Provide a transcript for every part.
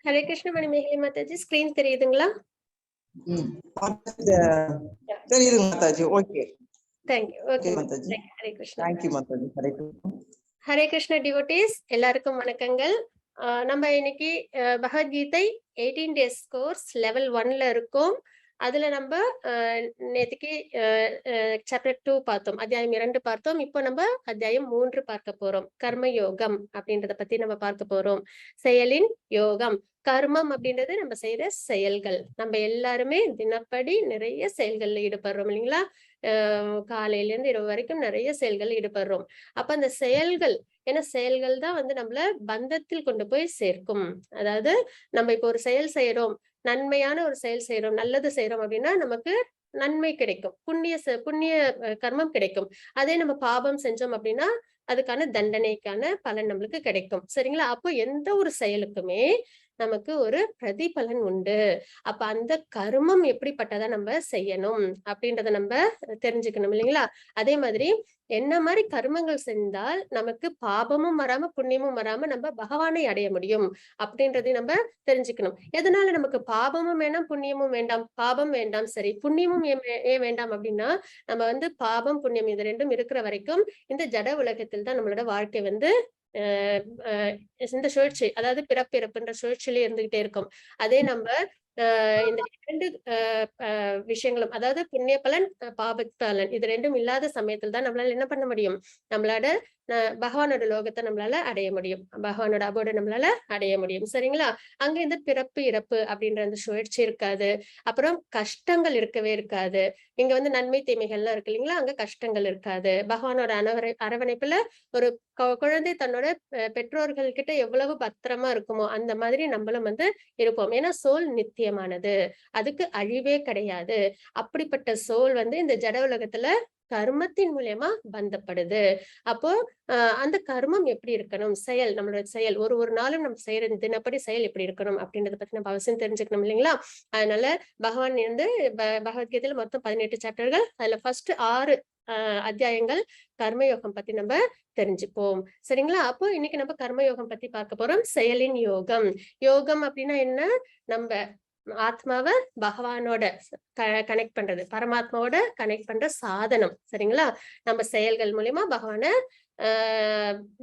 Hare Krishna Manimekalai Mataji, screen தெரியுதுங்களா? தெரியுது Mataji. Okay, thank you. Okay Mataji. Hare Krishna. Thank you Mataji. Hare Krishna. Hare Krishna devotees எல்லாருக்கும் வணக்கங்கள். நம்ம இன்னைக்கு பகவத்கீதை 18 days கோர்ஸ் லெவல் 1ல இருக்கோம். அதுல நம்ம நேற்றுக்கு சாப்டர் 2 பார்த்தோம், அத்தியாயம் 2 பார்த்தோம். இப்போ நம்ம அத்தியாயம் 3 பார்க்க போறோம். கர்ம யோகம் அப்படின்றத பத்தி நம்ம பார்க்க போறோம். செயலின் யோகம். கர்மம் அப்படின்றது நம்ம செய்யற செயல்கள். நம்ம எல்லாருமே தினப்படி நிறைய செயல்கள்ல ஈடுபடுறோம் இல்லைங்களா? காலையில இருந்து இரவு வரைக்கும் நிறைய செயல்கள் ஈடுபடுறோம். அப்ப அந்த செயல்கள், ஏன்னா செயல்கள் தான் வந்து நம்மள பந்தத்தில் கொண்டு போய் சேர்க்கும். அதாவது நம்ம இப்போ ஒரு செயல் செய்யறோம், நன்மையான ஒரு செயல் செய்யறோம், நல்லது செய்யறோம் அப்படின்னா நமக்கு நன்மை கிடைக்கும், புண்ணிய கர்மம் கிடைக்கும். அதே நம்ம பாபம் செஞ்சோம் அப்படின்னா அதுக்கான தண்டனைக்கான பலன் நம்மளுக்கு கிடைக்கும். சரிங்களா? அப்போ எந்த ஒரு செயலுக்குமே நமக்கு ஒரு பிரதிபலன் உண்டு. அப்ப அந்த கர்மம் எப்படிப்பட்டதா நம்ம செய்யணும் அப்படின்றத நம்ம தெரிஞ்சுக்கணும் இல்லைங்களா? அதே மாதிரி என்ன மாதிரி கர்மங்கள் செஞ்சால் நமக்கு பாபமும் வராம புண்ணியமும் வராம நம்ம பகவானை அடைய முடியும் அப்படின்றதையும் நம்ம தெரிஞ்சுக்கணும். எதனால நமக்கு பாபமும் வேண்டாம் புண்ணியமும் வேண்டாம்? பாபம் வேண்டாம், சரி, புண்ணியமும் ஏன் வேண்டாம் அப்படின்னா, நம்ம வந்து பாபம் புண்ணியம் இது ரெண்டும் இருக்கிற வரைக்கும் இந்த ஜட உலகத்தில் தான் நம்மளோட வாழ்க்கை வந்து இந்த சுழற்சி, அதாவது பிறப்பிறப்புன்ற சுழற்சியிலே இருந்துகிட்டே இருக்கும். அதே நம்ம இந்த இரண்டு விஷயங்களும், அதாவது புண்ணிய பலன் பாப பலன் இது ரெண்டும் இல்லாத சமயத்தில் தான் நம்மளால என்ன பண்ண முடியும்? நம்மளோட பகவானோட லோகத்தை நம்மளால அடைய முடியும், பகவானோட அபோட நம்மளால அடைய முடியும். சரிங்களா? அங்க இந்த பிறப்பு இறப்பு அப்படின்ற அந்த சுழற்சி இருக்காது. அப்புறம் கஷ்டங்கள் இருக்கவே இருக்காது. இங்க வந்து நன்மை தீமைகள்லாம் இருக்கு இல்லைங்களா? அங்க கஷ்டங்கள் இருக்காது. பகவானோட அரவணைப்புல ஒரு குழந்தை தன்னோட பெற்றோர்கள் கிட்ட எவ்வளவு பத்திரமா இருக்குமோ அந்த மாதிரி நம்மளும் வந்து இருப்போம். ஏன்னா சோல் நித்தியமானது, அதுக்கு அழிவே கிடையாது. அப்படிப்பட்ட சோல் வந்து இந்த ஜட உலகத்துல கர்மத்தின் மூலியமா பந்தப்படுது. அப்போ அந்த கர்மம் எப்படி இருக்கணும், செயல், நம்மளோட செயல் ஒரு நாளும் நம்ம செய்யற தினப்படி செயல் எப்படி இருக்கணும் அப்படின்றத பத்தி நம்ம அவசியம் தெரிஞ்சுக்கணும் இல்லைங்களா? அதனால பகவான் வந்து பகவத்கீதையில மொத்தம் 18 சாப்டர்கள், அதுல ஃபர்ஸ்ட் 6 அத்தியாயங்கள் கர்மயோகம் பத்தி நம்ம தெரிஞ்சுப்போம். சரிங்களா? அப்போ இன்னைக்கு நம்ம கர்மயோகம் பத்தி பார்க்க போறோம். செயலின் யோகம். யோகம் அப்படின்னா என்ன? நம்ம ஆத்மாவை பகவானோட கனெக்ட் பண்றது, பரமாத்மாவோட கனெக்ட் பண்ற சாதனம். சரிங்களா? நம்ம செயல்கள் மூலியமா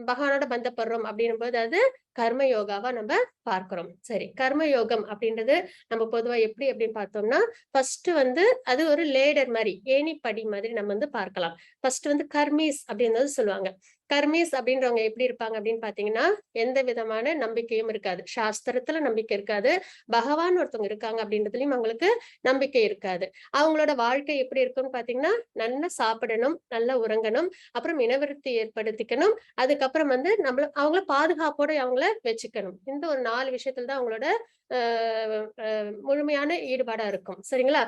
பகவானோட பந்தப்படுறோம் அப்படின்னும் போது அது கர்ம யோகாவா நம்ம பார்க்கிறோம். சரி, கர்ம யோகம் அப்படின்றது நம்ம பொதுவா எப்படி அப்படின்னு பார்த்தோம்னா, ஃபர்ஸ்ட் வந்து அது ஒரு லேடர் மாதிரி, ஏணிப்படி மாதிரி நம்ம வந்து பார்க்கலாம். ஃபர்ஸ்ட் வந்து கர்மீஸ் அப்படின்றது சொல்லுவாங்க. கர்மீஸ் அப்படின்றவங்க எப்படி இருப்பாங்க அப்படின்னு பாத்தீங்கன்னா, எந்த விதமான நம்பிக்கையும் இருக்காது, சாஸ்திரத்துல நம்பிக்கை இருக்காது, பகவான் ஒருத்தவங்க இருக்காங்க அப்படின்றதுலயும் அவங்களுக்கு நம்பிக்கை இருக்காது. அவங்களோட வாழ்க்கை எப்படி இருக்கும்னு பாத்தீங்கன்னா, நல்லா சாப்பிடணும், நல்லா உறங்கணும், அப்புறம் இனவிருத்தி ஏற்படுத்திக்கணும், அதுக்கப்புறம் வந்து அவங்கள பாதுகாப்போட அவங்கள வச்சுக்கணும். இந்த ஒரு 4 விஷயத்துல தான் அவங்களோட முழுமையான ஈடுபாடா இருக்கும். சரிங்களா?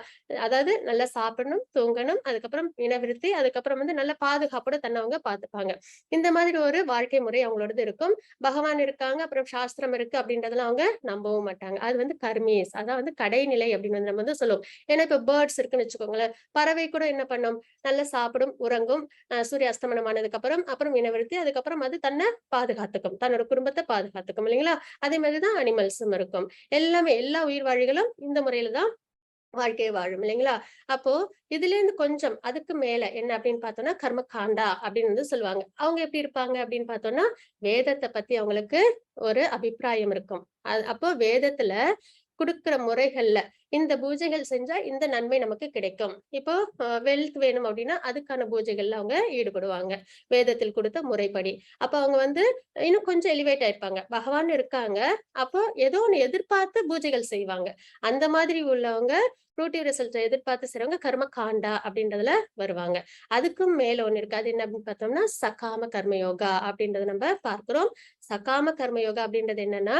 அதாவது நல்லா சாப்பிடணும், தூங்கணும், அதுக்கப்புறம் இனவிருத்தி, அதுக்கப்புறம் வந்து நல்ல பாதுகாப்போட தன்னை அவங்க பார்த்துப்பாங்க. இந்த மாதிரி ஒரு வாழ்க்கை முறை அவங்களோடது இருக்கும். பகவான் இருக்காங்க, அப்புறம் சாஸ்திரம் இருக்கு அப்படின்றதெல்லாம் அவங்க நம்பவும் மாட்டாங்க. அது வந்து கர்மீஸ், அதான் வந்து கடைநிலை அப்படின்னு வந்து நம்ம வந்து சொல்லுவோம். ஏன்னா இப்ப பேர்ட்ஸ் இருக்குன்னு வச்சுக்கோங்களேன், பறவை கூட என்ன பண்ணும்? நல்லா சாப்பிடும், உறங்கும், சூரிய அஸ்தமனம் ஆனதுக்கு அப்புறம் இனவிருத்தி, அதுக்கப்புறம் அது தன்னை பாதுகாத்துக்கும், தன்னோட குடும்பத்தை பாதுகாத்துக்கும் இல்லைங்களா? அதே மாதிரிதான் அனிமல்ஸும் இருக்கும். எல்லாமே, எல்லா உயிர்வாழிகளும் இந்த முறையில தான் வாழ்க்கையை வாழும் இல்லைங்களா? அப்போ இதுல இருந்து கொஞ்சம் அதுக்கு மேல என்ன அப்படின்னு பார்த்தோம்னா கர்மகாண்டா அப்படின்னு வந்து சொல்லுவாங்க. அவங்க எப்படி இருப்பாங்க அப்படின்னு பார்த்தோம்னா, வேதத்தை பத்தி அவங்களுக்கு ஒரு அபிப்பிராயம் இருக்கும். அப்போ வேதத்துல கொடுக்கிற முறைகள்ல இந்த பூஜைகள் செஞ்சா இந்த நன்மை நமக்கு கிடைக்கும். இப்போ வெல்த் வேணும் அப்படின்னா அதுக்கான பூஜைகள்ல அவங்க ஈடுபடுவாங்க, வேதத்தில் கொடுத்த முறைப்படி. அப்ப அவங்க வந்து இன்னும் கொஞ்சம் எலிவேட் ஆயிருப்பாங்க, பகவான் இருக்காங்க, அப்போ ஏதோ ஒண்ணு எதிர்பார்த்து பூஜைகள் செய்வாங்க. அந்த மாதிரி உள்ளவங்க ப்ரூட்டிவ் ரிசல்ட் எதிர்பார்த்து செய்றவங்க கர்ம காண்டா அப்படின்றதுல வருவாங்க. அதுக்கும் மேல ஒண்ணு இருக்கு. அது என்ன அப்படின்னு பார்த்தோம்னா சகாம கர்மயோகா அப்படின்றத நம்ம பார்க்கிறோம். சகாம கர்மயோகா அப்படின்றது என்னன்னா,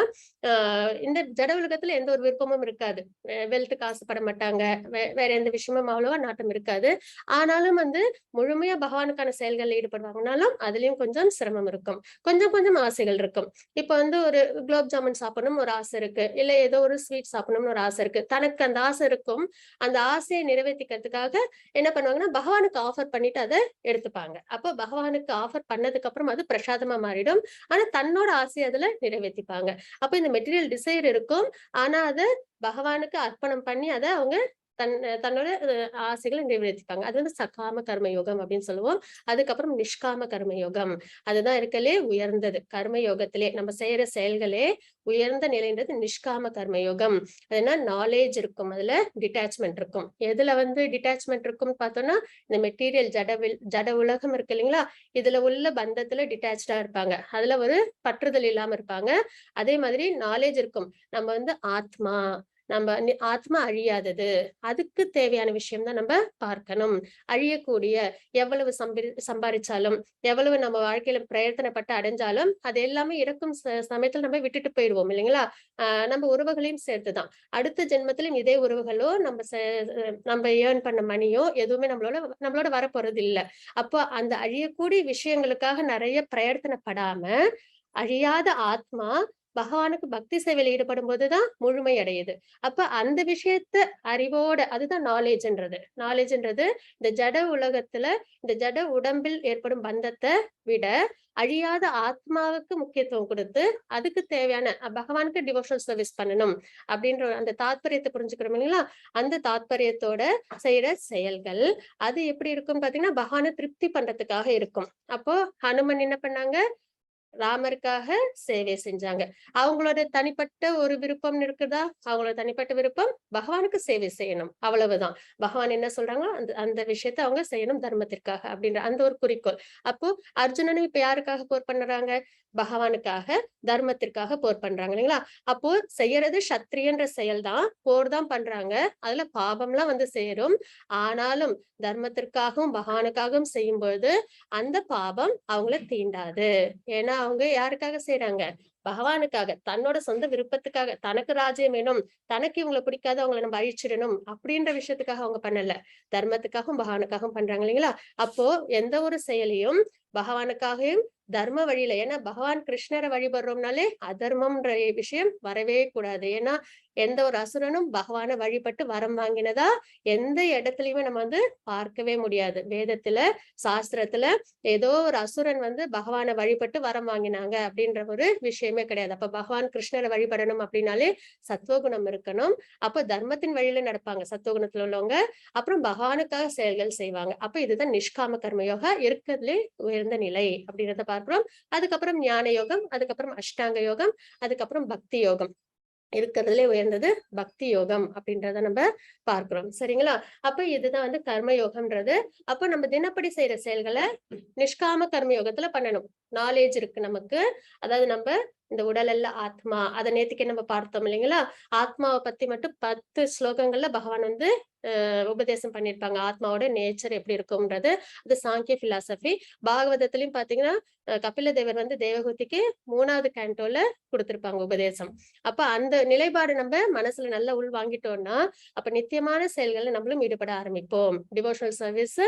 இந்த ஜட உலகத்துல எந்த ஒரு விருப்பமும் இருக்காது. வெல்த் வெல்த்துக்கு ஆசைப்பட மாட்டாங்க, வேற எந்த விஷயமும் அவ்வளவா நாட்டம் இருக்காது. ஆனாலும் வந்து முழுமையா பகவானுக்கான செயல்கள்ல ஈடுபடுவாங்கனாலும் அதுலயும் கொஞ்சம் சிரமம் இருக்கும். கொஞ்சம் கொஞ்சம் ஆசைகள் இருக்கும். இப்ப வந்து ஒரு குலோப் ஜாமுன் சாப்பிடணும்னு ஒரு ஆசை இருக்கு, இல்ல ஏதோ ஒரு ஸ்வீட் சாப்பிடணும்னு ஒரு ஆசை இருக்கு. தனக்கு அந்த ஆசை இருக்கும். அந்த ஆசையை நிறைவேற்றிக்கிறதுக்காக என்ன பண்ணுவாங்கன்னா பகவானுக்கு ஆஃபர் பண்ணிட்டு அதை எடுத்துப்பாங்க. அப்போ பகவானுக்கு ஆஃபர் பண்ணதுக்கு அப்புறம் அது பிரசாதமா மாறிடும். ஆனா தன்னோட ஆசையை அதுல நிறைவேற்றிப்பாங்க. அப்ப இந்த மெட்டீரியல் டிசைர் இருக்கும். ஆனா அத பகவானுக்கு அர்ப்பணம் பண்ணி அத அவங்க தன்னோட ஆசைகளை நிறைவேற்றிப்பாங்க. அது வந்து சகாம கர்ம யோகம் அப்படின்னு சொல்லுவோம். அதுக்கப்புறம் நிஷ்காம கர்ம யோகம். அதுதான் இருக்கலே உயர்ந்தது. கர்ம யோகத்திலே நம்ம செய்யற செயல்களே உயர்ந்த நிலைன்றது நிஷ்காம கர்ம யோகம். அதுனா நாலேஜ் இருக்கும், அதுல டிட்டாச்மெண்ட் இருக்கும். எதுல வந்து டிட்டாச்மெண்ட் இருக்கும்னு பார்த்தோம்னா இந்த மெட்டீரியல் ஜட உலகம் இருக்கு இல்லைங்களா, இதுல உள்ள பந்தத்துல டிட்டாச்சா இருப்பாங்க. அதுல ஒரு பற்றுதல் இல்லாம இருப்பாங்க. அதே மாதிரி நாலேஜ் இருக்கும். நம்ம வந்து ஆத்மா, நம்ம ஆத்மா அழியாதது, அதுக்கு தேவையான விஷயம் தான் நம்ம பார்க்கணும். அழியக்கூடிய எவ்வளவு சம்பாதிச்சாலும், எவ்வளவு நம்ம வாழ்க்கையில பிரயத்தனப்பட்டு அடைஞ்சாலும் அது எல்லாமே இறக்கும் சமயத்துல நம்ம விட்டுட்டு போயிடுவோம் இல்லைங்களா. நம்ம உறவுகளையும் சேர்த்துதான் அடுத்த ஜென்மத்திலும் இதே உறவுகளோ நம்ம ஏர்ன் பண்ண மணியோ எதுவுமே நம்மளோட வரப்போறது இல்ல. அப்போ அந்த அழியக்கூடிய விஷயங்களுக்காக நிறைய பிரயத்தனப்படாம அழியாத ஆத்மா பகவானுக்கு பக்தி சேவையில் ஈடுபடும் போதுதான் முழுமை அடையுது. அப்ப அந்த விஷயத்த அறிவோட, அதுதான் நாலேஜ்ன்றது இந்த ஜட உலகத்துல இந்த ஜட உடம்பில் ஏற்படும் பந்தத்தை விட அழியாத ஆத்மாவுக்கு முக்கியத்துவம் கொடுத்து அதுக்கு தேவையான பகவானுக்கு டிவோஷனல் சர்வீஸ் பண்ணணும் அப்படின்ற அந்த தாத்பரியத்தை புரிஞ்சுக்கிறோம் இல்லைங்களா. அந்த தாத்பரியத்தோட செய்யற செயல்கள் அது எப்படி இருக்கும் பாத்தீங்கன்னா பகவானை திருப்தி பண்றதுக்காக இருக்கும். அப்போ ஹனுமன் என்ன பண்ணாங்க, ராமருக்காக சேவை செஞ்சாங்க. அவங்களோட தனிப்பட்ட ஒரு விருப்பம் இருக்குதா, அவங்களோட தனிப்பட்ட விருப்பம் பகவானுக்கு சேவை செய்யணும், அவ்வளவுதான். பகவான் என்ன சொல்றாங்களோ அந்த அந்த விஷயத்த அவங்க செய்யணும் தர்மத்திற்காக அப்படின்ற அந்த ஒரு குறிக்கோள். அப்போ அர்ஜுனனும் இப்ப யாருக்காக போர் பண்றாங்க, பகவானுக்காக தர்மத்திற்காக போர் பண்றாங்க இல்லைங்களா. அப்போ செய்யறது சத்திரியன்ற செயல்தான், போர் தான் பண்றாங்க. அதுல பாபம்லாம் வந்து சேரும். ஆனாலும் தர்மத்திற்காகவும் பகவானுக்காகவும் செய்யும் பொழுது அந்த பாபம் அவங்கள தீண்டாது. ஏன்னா அவங்க யாருக்காக செய்யறாங்க, பகவானுக்காக, தன்னோட சொந்த விருப்பத்துக்காக. தனக்கு ராஜ்யம் வேணும், தனக்கு இவங்களை பிடிக்காது, அவங்களை நம்ம அழிச்சிடணும் அப்படின்ற விஷயத்துக்காக அவங்க பண்ணல, தர்மத்துக்காகவும் பகவானுக்காகவும் பண்றாங்க இல்லைங்களா. அப்போ எந்த ஒரு செயலையும் பகவானுக்காகவும் தர்ம வழியில, ஏன்னா பகவான் கிருஷ்ணரை வழிபடுறோம்னாலே அதர்மம்ன்ற விஷயம் வரவே கூடாது. ஏன்னா எந்த ஒரு அசுரனும் பகவானை வழிபட்டு வரம் வாங்கினதா எந்த இடத்துலயுமே நம்ம வந்து பார்க்கவே முடியாது. வேதத்துல சாஸ்திரத்துல ஏதோ ஒரு அசுரன் வந்து பகவானை வழிபட்டு வரம் வாங்கினாங்க அப்படின்ற ஒரு விஷயமே கிடையாது. அப்ப பகவான் கிருஷ்ணரை வழிபடணும் அப்படின்னாலே சத்துவகுணம் இருக்கணும். அப்ப தர்மத்தின் வழியில நடப்பாங்க சத்துவகுணத்துல உள்ளவங்க. அப்புறம் பகவானுக்காக செயல்கள் செய்வாங்க. அப்ப இதுதான் நிஷ்காம கர்ம யோகா, இருக்கிறதுலே உயர்ந்த நிலை அப்படின்றத பார்க்கிறோம். அதுக்கப்புறம் ஞான யோகம், அதுக்கப்புறம் அஷ்டாங்க யோகம், அதுக்கப்புறம் பக்தி யோகம். இருக்கிறதுலே உயர்ந்தது பக்தி யோகம் அப்படின்றத நம்ம பார்க்கிறோம். சரிங்களா. அப்ப இதுதான் வந்து கர்ம யோகம்ன்றது. அப்ப நம்ம தினப்படி செய்யற செயல்களை நிஷ்காம கர்ம யோகத்துல பண்ணணும். நாலேஜ் இருக்கு நமக்கு, அதாவது நம்ம இந்த உடல் அல்ல ஆத்மா, அதை நேத்துக்கே நம்ம பார்த்தோம் இல்லைங்களா. ஆத்மாவை பத்தி மட்டும் 10 ஸ்லோகங்கள்ல பகவான் வந்து உபதேசம் பண்ணிருப்பாங்க. ஆத்மாவோட நேச்சர் எப்படி இருக்கும்ன்றது. அது சாங்கிய பிலாசபி. பாகவதத்திலயும் பாத்தீங்கன்னா கபில தேவர் வந்து தேவகூதிக்கு 3வது கேண்டோல கொடுத்திருப்பாங்க உபதேசம். அப்ப அந்த நிலைப்பாடு நம்ம மனசுல நல்லா உள் வாங்கிட்டோம்னா அப்ப நித்தியமான செயல்கள்ல நம்மளும் ஈடுபட ஆரம்பிப்போம். டிவோஷனல் சர்வீஸ்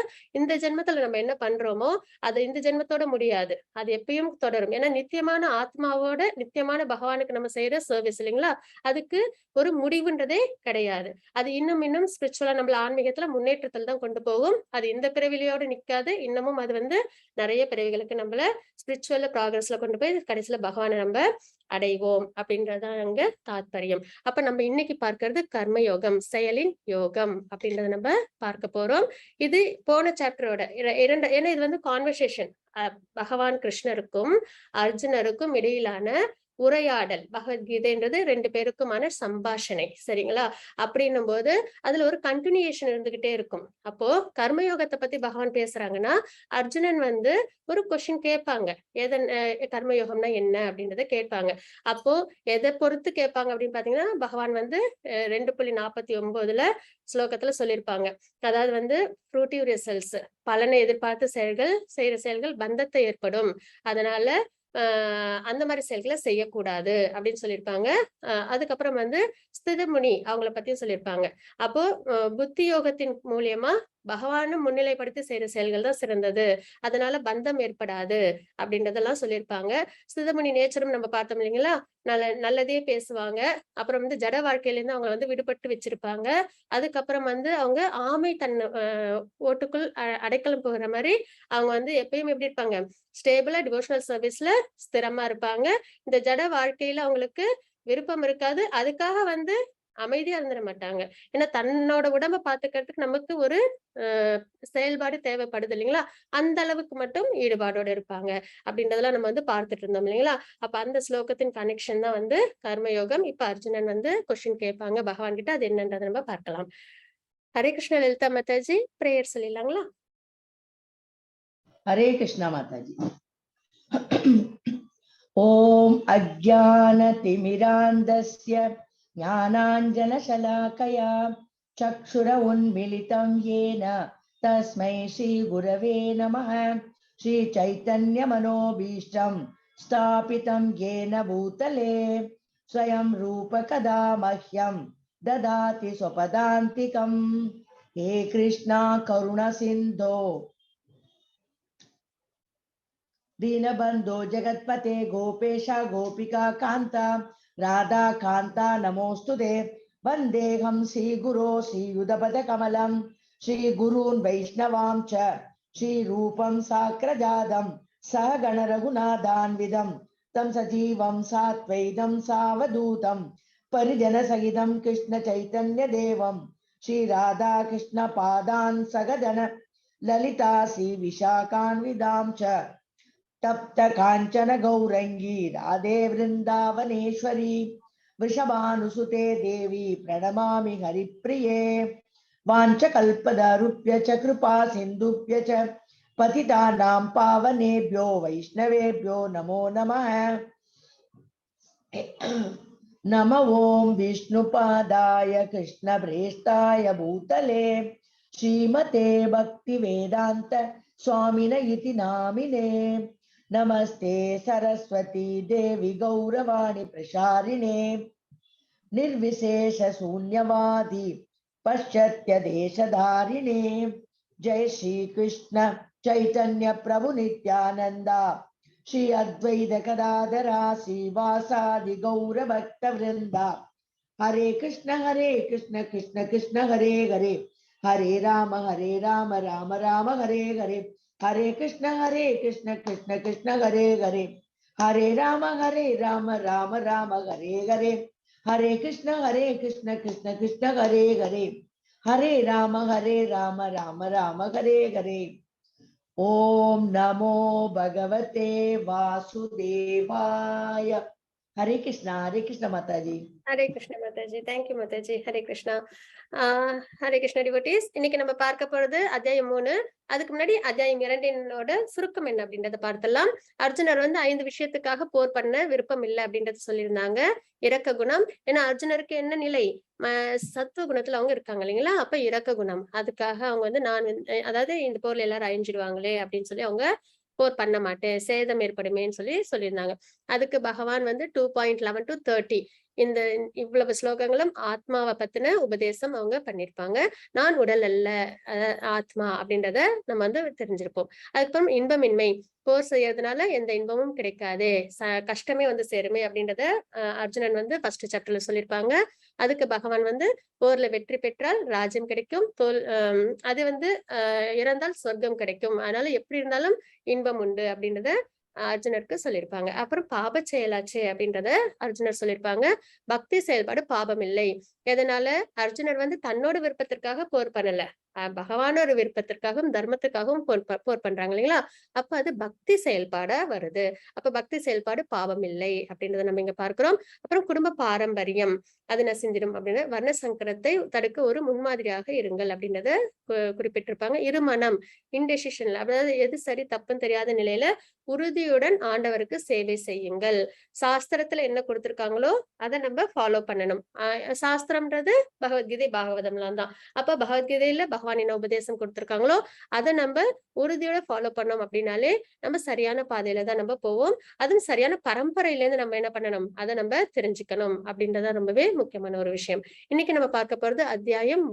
இந்த ஜென்மத்துல நம்ம என்ன பண்றோமோ அது இந்த ஜென்மத்தோட முடியாது, அது எப்பயும் தொடரும். ஏன்னா நித்தியமான ஆத்மாவோட நித்தியமான பகவானுக்கு நம்ம செய்யற சர்வீஸ் இல்லைங்களா, அதுக்கு ஒரு முடிவுன்றதே கிடையாது. அது இன்னும் இன்னும் ஸ்பிரிச்சுவலா நம்மள ஆன்மீகத்துல முன்னேற்றத்துல தான் கொண்டு போகும். அது இந்த பிறவிலையோட நிக்காது. இன்னமும் அது வந்து நிறைய பிறவிகளுக்கு நம்மள ஸ்பிரிச்சுவல் ப்ராக்ரஸ்ல கொண்டு போய் கடைசியில பகவானை நம்ம அடைவோம் அப்படின்றதான் அங்க தாத்பரியம். அப்ப நம்ம இன்னைக்கு பார்க்கிறது கர்ம யோகம், செயலின் யோகம் அப்படின்றத நம்ம பார்க்க போறோம். இது போன சாப்டரோட ஏன்னா இது வந்து கான்வர்சேஷன் பகவான் கிருஷ்ணருக்கும் அர்ஜுனருக்கும் இடையிலான உரையாடல். பகவத்கீதைன்றது 2 பேருக்குமான சம்பாஷணை. சரிங்களா. அப்படின்னும் போது அதுல ஒரு கண்டினியூஷன் இருந்துகிட்டே இருக்கும். அப்போ கர்மயோகத்தை பத்தி பகவான் பேசுறாங்கன்னா அர்ஜுனன் வந்து ஒரு கொஸ்டின் கேட்பாங்க, கர்மயோகம்னா என்ன அப்படின்றத கேட்பாங்க. அப்போ எதை பொறுத்து கேட்பாங்க அப்படின்னு பாத்தீங்கன்னா பகவான் வந்து 2.49 ஸ்லோகத்துல சொல்லியிருப்பாங்க. அதாவது வந்து ஃப்ரூட்டிவ் ரிசல்ட்ஸ், பலனை எதிர்பார்த்து செய்யற செயல்கள் பந்தத்தை ஏற்படும். அதனால அந்த மாதிரி செயல்களை செய்யக்கூடாது அப்படின்னு சொல்லியிருப்பாங்க. அதுக்கப்புறம் வந்து ஸ்திதமுனி அவங்கள பத்தியும் சொல்லியிருப்பாங்க. அப்போ புத்தி யோகத்தின் மூலியமா பகவானை முன்னிலைப்படுத்தி செய்யற செயல்கள் தான் சிறந்தது. அதனால பந்தம் ஏற்படாது அப்படின்றதெல்லாம் சொல்லியிருப்பாங்க. ஸ்திதமுனி நேச்சரும் நம்ம பார்த்தோம் இல்லைங்களா? நல்லதே பேசுவாங்க. அப்புறம் வந்து ஜட வாழ்க்கையில இருந்து அவங்க வந்து விடுபட்டு வச்சிருப்பாங்க. அதுக்கப்புறம் வந்து அவங்க ஆமை ஓட்டுக்குள் அடைக்கலம் போகிற மாதிரி அவங்க வந்து எப்பயும் எப்படி இருப்பாங்க, ஸ்டேபிளா டிவோஷனல் சர்வீஸ்ல ஸ்திரமா இருப்பாங்க. இந்த ஜட வாழ்க்கையில அவங்களுக்கு விருப்பம் இருக்காது. அதுக்காக வந்து அமைதியா இருந்துட மாட்டாங்க. ஏன்னா தன்னோட உடம்ப பாத்துக்கிறதுக்கு நமக்கு ஒரு செயல்பாடு தேவைப்படுது இல்லைங்களா? அந்த அளவுக்கு மட்டும் ஈடுபாடோட இருப்பாங்க அப்படின்றதெல்லாம் நம்ம வந்து பார்த்துட்டு இருந்தோம் இல்லைங்களா? அப்ப அந்த ஸ்லோகத்தின் கனெக்ஷன் தான் வந்து கர்மயோகம். இப்ப அர்ஜுனன் வந்து கொஸ்டின் கேட்பாங்க பகவான் கிட்ட. அது என்னன்றதை நம்ம பார்க்கலாம். ஹரே கிருஷ்ண லலிதா மாதாஜி, பிரேயர் சொல்லிடலாங்களா? हरे कृष्णा माता जी। ओम अज्ञानतिमिरान्धस्य ज्ञानाञ्जनशलाकया चक्षुरुन्मीलितं येन तस्मै श्रीगुरवे नमः। श्रीचैतन्यमनोभीष्टं स्थापितं येन भूतले स्वयं रूपकदा मह्यं ददाति स्वपदान्तिकम्। हे कृष्णा करुणसिन्धो दीनबन्धो जगत्पते गोपेश गोपिका कान्ता राधा कान्ता नमोस्तुते। वन्देऽहं श्रीगुरो श्रीयुधपदकमलं श्रीगुरून् वैष्णवां च श्रीरूपं साग्रजातं सहगण रघुनाथान्वितं तं सजीवं सात्वैतं सावधूतं परिजनसहितं कृष्ण चैतन्यदेवं श्रीराधा कृष्णपादान् सगदन ललिता श्रीविशाखान्वितां च तप्त कांचन गौरंगी राधे वृंदावनेश्वरी वृषभानुसुते देवी प्रणमामि हरिप्रिये। वाञ्छकल्पतरुभ्य च कृपा सिन्धुभ्य च पतितानां पावनेभ्यो वैष्णवेभ्यो नमो नमः। नमो ओं विष्णुपादाय कृष्णप्रेष्ठाय भूतले श्रीमते भक्तिवेदांत स्वामिने इति नामिने। नमस्ते सरस्वती देवी गौरवाणी प्रसारिणे निर्विशेष शून्यवादी पश्चात्य देशधारिणे। जय श्री कृष्ण चैतन्य प्रभु नित्यानंदा श्री अद्वैत गदाधरा श्रीवासादि गौर भक्त वृंदा। हरे कृष्ण कृष्ण कृष्ण हरे हरे हरे राम राम राम हरे हरे। हरे कृष्ण कृष्ण कृष्ण हरे हरे हरे राम राम राम हरे हरे। हरे कृष्ण कृष्ण कृष्ण हरे हरे हरे राम राम हरे हरे। ओम नमो भगवते वासुदेवाय। हरे कृष्ण माता जी। ஹரே கிருஷ்ண மாதாஜி, தேங்க்யூ மாதாஜி. ஹரே கிருஷ்ணா. ஹரே கிருஷ்ண டிவோட்டீஸ், இன்னைக்கு நம்ம பார்க்க போறது அத்தியாயம் 3. அதுக்கு முன்னாடி அத்தியாயம் 2 சுருக்கம் என்ன அப்படின்றத பார்த்தலாம். அர்ஜுனர் வந்து 5 விஷயத்துக்காக போர் பண்ண விருப்பம் இல்லை அப்படின்றத சொல்லியிருந்தாங்க. இரக்க குணம், ஏன்னா அர்ஜுனருக்கு என்ன நிலை, சத்துவ குணத்துல அவங்க இருக்காங்க இல்லைங்களா? அப்ப இரக்க குணம், அதுக்காக அவங்க வந்து அதாவது இந்த போர்ல எல்லாரும் அழிஞ்சிடுவாங்களே அப்படின்னு சொல்லி அவங்க போர் பண்ண மாட்டேன், சேதம் ஏற்படுமேன்னு சொல்லியிருந்தாங்க. அதுக்கு பகவான் வந்து 2.11 to 30 இந்த இவ்வளவு ஸ்லோகங்களும் ஆத்மாவை பத்தின உபதேசம் அவங்க பண்ணிருப்பாங்க. நான் உடல் அல்ல, ஆத்மா அப்படின்றத நம்ம வந்து தெரிஞ்சிருப்போம். அதுக்கப்புறம் இன்பமின்மை, போர் செய்யறதுனால எந்த இன்பமும் கிடைக்காது, கஷ்டமே வந்து சேருமே அப்படின்றத அர்ஜுனன் வந்து ஃபர்ஸ்ட் சாப்டர்ல சொல்லியிருப்பாங்க. அதுக்கு பகவான் வந்து போர்ல வெற்றி பெற்றால் ராஜ்யம் கிடைக்கும், அது வந்து இறந்தால் சொர்க்கம் கிடைக்கும், அதனால எப்படி இருந்தாலும் இன்பம் உண்டு அப்படின்றத அர்ஜுனருக்கு சொல்லியிருப்பாங்க. அப்புறம் பாப செயலாச்சு அப்படின்றத அர்ஜுனர் சொல்லியிருப்பாங்க. பக்தி செயல்பாடு பாபம் இல்லை. எதனால அர்ஜுனர் வந்து தன்னோட விருப்பத்திற்காக போர் பண்ணல, பகவானோட விருப்பத்திற்காகவும் தர்மத்துக்காகவும் போர் பண்றாங்க இல்லைங்களா? அப்ப அது பக்தி செயல்பாடா வருது. அப்ப பக்தி செயல்பாடு பாவம் இல்லை அப்படின்றத நம்ம இங்க பார்க்கிறோம். அப்புறம் குடும்ப பாரம்பரியம் அது நசிந்திடும் அப்படின்னு வர்ண சங்கரத்தை தடுக்க ஒரு முன்மாதிரியாக இருங்கள் அப்படின்றத குறிப்பிட்டிருப்பாங்க. இருமனம், இன்டெசிஷன்ல, அதாவது எது சரி தப்புன்னு தெரியாத நிலையில உறுதியுடன் ஆண்டவருக்கு சேவை செய்யுங்கள். சாஸ்திரத்துல என்ன கொடுத்திருக்காங்களோ அதை நம்ம ஃபாலோ பண்ணணும். சாஸ்திரம்ன்றது பகவத்கீதை பாகவதம்லாம் தான். அப்ப பகவத்கீதையில பகவான் என்ன உபதேசம் கொடுத்திருக்காங்களோ அதை நம்ம உறுதியோட ஃபாலோ பண்ணோம் அப்படின்னாலே நம்ம சரியான பாதையில தான் நம்ம போவோம். அதுவும் சரியான பரம்பரையில இருந்து நம்ம என்ன பண்ணணும், அதை நம்ம தெரிஞ்சுக்கணும் அப்படின்றதா ரொம்பவே முக்கியமான ஒரு விஷயம். இன்னைக்கு நம்ம பார்க்க போறது அத்தியாயம்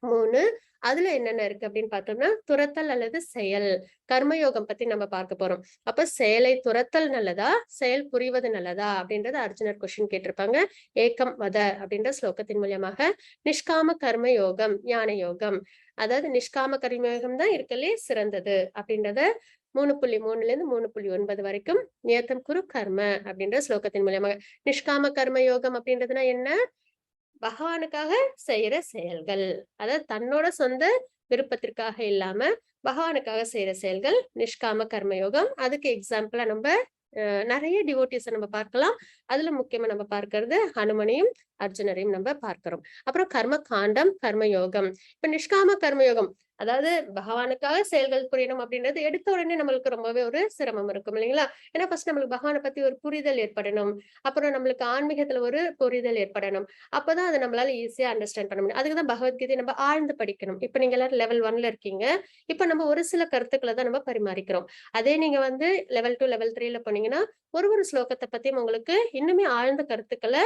3. அதுல என்னென்ன இருக்கு அப்படின்னு பார்த்தோம்னா, துரத்தல் அல்லது செயல், கர்மயோகம் பத்தி நம்ம பார்க்க போறோம். அப்ப செயலை துரத்தல் நல்லதா, செயல் புரிவது நல்லதா அப்படின்றது அர்ஜுனர் கொஸ்டின் கேட்டிருப்பாங்க. ஏக்கம் வத அப்படின்ற ஸ்லோகத்தின் மூலியமாக நிஷ்காம கர்ம யோகம், ஞான யோகம், அதாவது நிஷ்காம கர்மயோகம் தான் இருக்கலே சிறந்தது அப்படின்றத 3.3 இருந்து 3.9 வரைக்கும் நியத்தம் குரு கர்ம அப்படின்ற ஸ்லோகத்தின் மூலியமாக. நிஷ்காம கர்ம யோகம் அப்படின்றதுனா என்ன, பகவானுக்காக செய்யற செயல்கள், அதாவது தன்னோட சொந்த விருப்பத்திற்காக இல்லாம பகவானுக்காக செய்யற செயல்கள் நிஷ்காம கர்மயோகம். அதுக்கு எக்ஸாம்பிளா நம்ம நிறைய டிவோட்டிஸ நம்ம பார்க்கலாம். அதுல முக்கியமா நம்ம பார்க்கிறது ஹனுமனையும் அர்ஜுனரையும் நம்ம பார்க்கிறோம். அப்புறம் கர்ம காண்டம், கர்மயோகம். இப்ப நிஷ்காம கர்மயோகம், அதாவது பகவானுக்காக செயல்கள் புரியணும் அப்படின்றது எடுத்த உடனே நம்மளுக்கு ரொம்பவே ஒரு சிரமம் இருக்கும் இல்லைங்களா? ஏன்னா ஃபர்ஸ்ட் நம்மளுக்கு பகவானை பத்தி ஒரு புரிதல் ஏற்படணும், அப்புறம் நம்மளுக்கு ஆன்மீகத்துல ஒரு புரிதல் ஏற்படணும். அப்பதான் அதை நம்மளால ஈஸியா அண்டர்ஸ்டாண்ட் பண்ண முடியும். அதுக்குதான் பகவத்கீதை நம்ம ஆழ்ந்து படிக்கணும். இப்ப நீங்க எல்லாரும் லெவல் 1ல இருக்கீங்க. இப்ப நம்ம ஒரு சில கருத்துக்களை தான் நம்ம பரிமாறிக்கிறோம். அதே நீங்க வந்து லெவல் 2 லெவல் 3ல போனீங்கன்னா ஒரு ஸ்லோகத்தை பத்தியும் உங்களுக்கு இன்னுமே ஆழ்ந்த கருத்துக்களை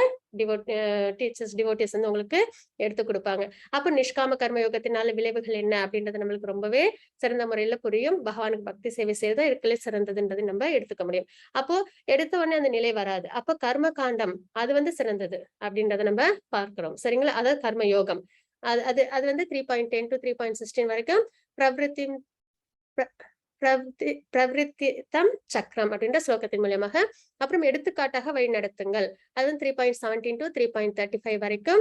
டிவோட்டிஸ் வந்து உங்களுக்கு எடுத்து கொடுப்பாங்க. அப்ப நிஷ்காம கர்ம யோகத்தினால விளைவுகள் என்ன அப்படின்றது நம்மளுக்கு ரொம்பவே சிறந்த முறையில புரியும். பகவானுக்கு பக்தி சேவை செய்யறதா இருக்கலே சிறந்ததுன்றது நம்ம எடுத்துக்க முடியும். அப்போ எடுத்த உடனே அந்த நிலை வராது. அப்போ கர்ம காண்டம் அது வந்து சிறந்தது அப்படின்றத நம்ம பார்க்கிறோம். சரிங்களா? அதாவது கர்ம யோகம் அது அது அது வந்து 3.10 to 3.16 வரைக்கும் பிரவருத்தி பிரவருத்திதம் சக்கரம் அப்படின்ற ஸ்லோகத்தின் மூலியமாக. அப்புறம் எடுத்துக்காட்டாக வழி நடத்துங்கள், அது 3.17 to 3.35 வரைக்கும்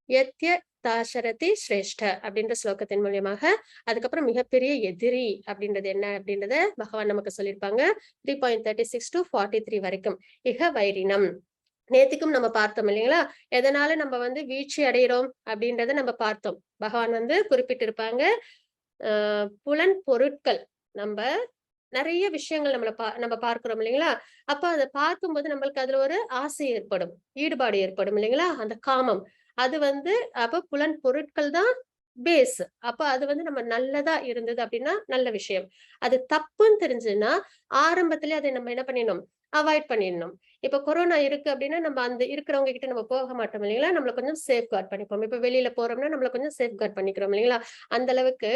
யத்ய தாசரதி ஸ்ரேஷ்ட அப்படின்ற ஸ்லோகத்தின் மூலியமாக. அதுக்கப்புறம் மிகப்பெரிய எதிரி அப்படின்றது என்ன அப்படின்றத பகவான் நமக்கு சொல்லியிருப்பாங்க. 3.36 to 43 வரைக்கும் இக வைரினம். நேத்திக்கும் நம்ம பார்த்தோம் இல்லைங்களா, எதனால நம்ம வந்து வீழ்ச்சி அடைகிறோம் அப்படின்றத நம்ம பார்த்தோம். பகவான் வந்து குறிப்பிட்டிருப்பாங்க, புலன் பொருட்கள், நம்ம நிறைய விஷயங்கள் நம்ம பார்க்கிறோம் இல்லைங்களா? அப்ப அதை பார்க்கும்போது நம்மளுக்கு அதுல ஒரு ஆசை ஏற்படும், ஈடுபாடு ஏற்படும் இல்லைங்களா? அந்த காமம் அது வந்து அப்ப புலன் பொருட்கள் தான் பேஸ். அப்ப அது வந்து நம்ம நல்லதா இருந்தது அப்படின்னா நல்ல விஷயம். அது தப்புன்னு தெரிஞ்சுன்னா ஆரம்பத்திலே அதை நம்ம என்ன பண்ணிடணும், அவாய்ட் பண்ணிடணும். இப்ப கொரோனா இருக்கு அப்படின்னா நம்ம அந்த இருக்கிறவங்க கிட்ட நம்ம போக மாட்டோம் இல்லைங்களா? நம்மள கொஞ்சம் சேஃப் கார்ட் பண்ணிப்போம். இப்ப வெளியில போறோம்னா நம்மள கொஞ்சம் சேஃப் கார்ட் பண்ணிக்கிறோம் இல்லைங்களா? அந்த அளவுக்கு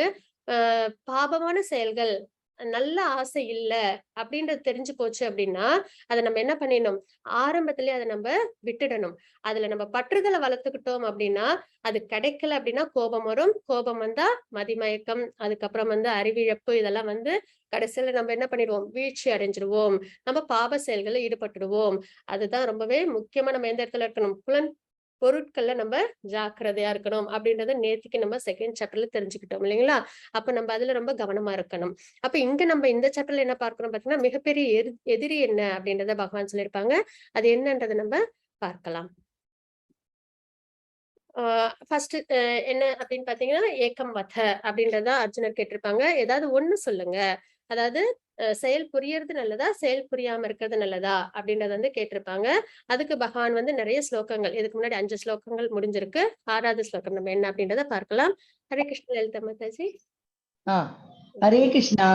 பாபமான செயல்கள், நல்ல ஆசை இல்ல அப்படின்றது தெரிஞ்சு போச்சு அப்படின்னா அதை நம்ம என்ன பண்ணிடணும், ஆரம்பத்திலேயே அதை நம்ம விட்டுடணும். அதுல நம்ம பற்றுதலை வளர்த்துக்கிட்டோம் அப்படின்னா அது கிடைக்கல அப்படின்னா கோபம் வரும். கோபம் வந்தா மதிமயக்கம், அதுக்கப்புறம் வந்து அறிவிழப்பு, இதெல்லாம் வந்து கடைசியில நம்ம என்ன பண்ணிடுவோம், வீழ்ச்சி அடைஞ்சிருவோம். நம்ம பாப செயல்களை ஈடுபட்டுடுவோம். அதுதான் ரொம்பவே முக்கியமா நம்ம எந்த இடத்துல இருக்கணும், புலன் பொருட்கள்ல நம்ம ஜாக்கிரதையா இருக்கணும் அப்படின்றத நேத்திக்கு நம்ம செகண்ட் சாப்டர்ல தெரிஞ்சுக்கிட்டோம் இல்லைங்களா? அப்ப நம்ம அதுல ரொம்ப கவனமா இருக்கணும். அப்ப இங்க நம்ம இந்த சாப்டர்ல என்ன பார்க்கிறோம் பாத்தீங்கன்னா, மிகப்பெரிய எதிரி என்ன அப்படின்றத பகவான் சொல்லியிருப்பாங்க. அது என்னன்றதை நம்ம பார்க்கலாம். ஃபர்ஸ்ட் என்ன அப்படின்னு பாத்தீங்கன்னா, ஏக்கம் வத அப்படின்றத அர்ஜுனர் கேட்டிருப்பாங்க. ஏதாவது ஒண்ணு சொல்லுங்க, அதாவது செயல் புரியறது நல்லதா, செயல் புரியாம இருக்கிறது நல்லதா அப்படின்றத வந்து கேட்டிருப்பாங்க. அதுக்கு பகவான் வந்து நிறைய ஸ்லோகங்கள், இதுக்கு முன்னாடி 5 ஸ்லோகங்கள் முடிஞ்சிருக்கு. 6வது ஸ்லோகம் நம்ம என்ன அப்படின்றத பார்க்கலாம். ஹரே கிருஷ்ண லலிதா மாதாஜி. ஹரே கிருஷ்ணா.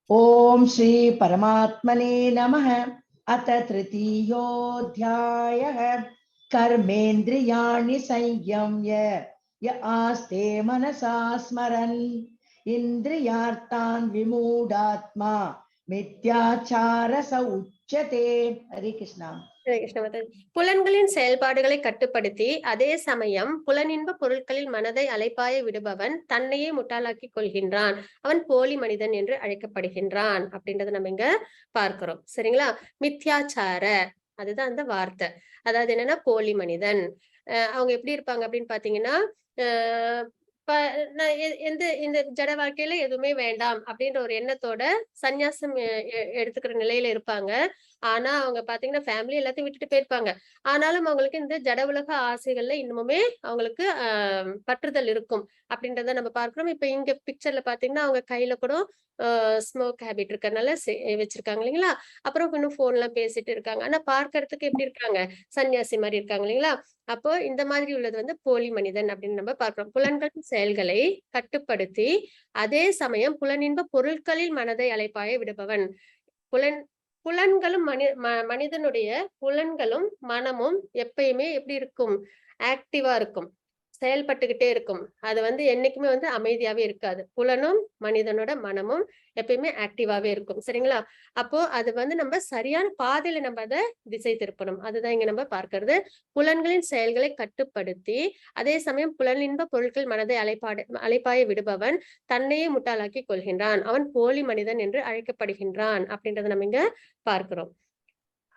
ஓம் ஸ்ரீ பரமாத்மனே நமः. அத த்ரிதீயோऽध्यायः. कर्मेन्द्रियाणि संयम्य य आस्ते मनसा स्मरन् इन्द्रियार्थान् विमूढात्मा मिथ्याचारस उच्यते. हरे कृष्णा. ஹரே கிருஷ்ண மாதாஜி. புலன்களின் செயல்பாடுகளை கட்டுப்படுத்தி அதே சமயம் புலனின்ப பொருட்களில் மனதை அலைப்பாய விடுபவன் தன்னையே முட்டாளாக்கி கொள்கின்றான், அவன் போலி மனிதன் என்று அழைக்கப்படுகின்றான் அப்படின்றத நம்ம இங்க பார்க்கிறோம். சரிங்களா? மித்யாச்சார அதுதான் அந்த வார்த்தை. அதாவது என்னன்னா போலி மனிதன். அவங்க எப்படி இருப்பாங்க அப்படின்னு பாத்தீங்கன்னா, இந்த ஜட வாழ்க்கையில எதுவுமே வேண்டாம் அப்படின்ற ஒரு எண்ணத்தோட சந்நியாசம் எடுத்துக்கிற நிலையில இருப்பாங்க. ஆனா அவங்க பாத்தீங்கன்னா ஃபேமிலி எல்லாத்தையும் விட்டுட்டு போயிருப்பாங்க. ஆனாலும் அவங்களுக்கு இந்த ஜட உலக ஆசைகள்ல இன்னமுமே அவங்களுக்கு பற்றுதல் இருக்கும் அப்படின்றத நம்ம பார்க்கிறோம். இப்ப இங்க பிக்சர்ல பாத்தீங்கன்னா அவங்க கையில கூட ஸ்மோக் ஹேபிட் இருக்கறனால வச்சிருக்காங்க இல்லைங்களா? அப்புறம் இன்னும் போன் எல்லாம் பேசிட்டு இருக்காங்க. ஆனா பார்க்கறதுக்கு எப்படி இருக்காங்க, சன்னியாசி மாதிரி இருக்காங்க இல்லைங்களா? அப்போ இந்த மாதிரி உள்ளது வந்து போலி மனிதன் அப்படின்னு நம்ம பார்க்கிறோம். புலன்களின் செயல்களை கட்டுப்படுத்தி அதே சமயம் புலனின்ப பொருட்களில் மனதை அலைப்பாய விடுபவன். புலன்களும் மனிதனுடைய புலன்களும் மனமும் எப்பயுமே எப்படி இருக்கும்? ஆக்டிவா இருக்கும், செயல்பட்டுக்கிட்டே இருக்கும். அது வந்து என்னைக்குமே வந்து அமைதியாவே இருக்காது. புலனும் மனிதனோட மனமும் எப்பயுமே ஆக்டிவாவே இருக்கும். சரிங்களா? அப்போ அது வந்து நம்ம சரியான பாதையில நம்ம அதை திசை திருப்பணும். அதுதான் இங்க நம்ம பார்க்கிறது. புலன்களின் செயல்களை கட்டுப்படுத்தி அதே சமயம் புலனின்ப பொருட்கள் மனதை அலைப்பாய விடுபவன் தன்னையே முட்டாளாக்கி கொள்கின்றான். அவன் போலி மனிதன் என்று அழைக்கப்படுகின்றான் அப்படின்றத நம்ம இங்க பார்க்கிறோம்.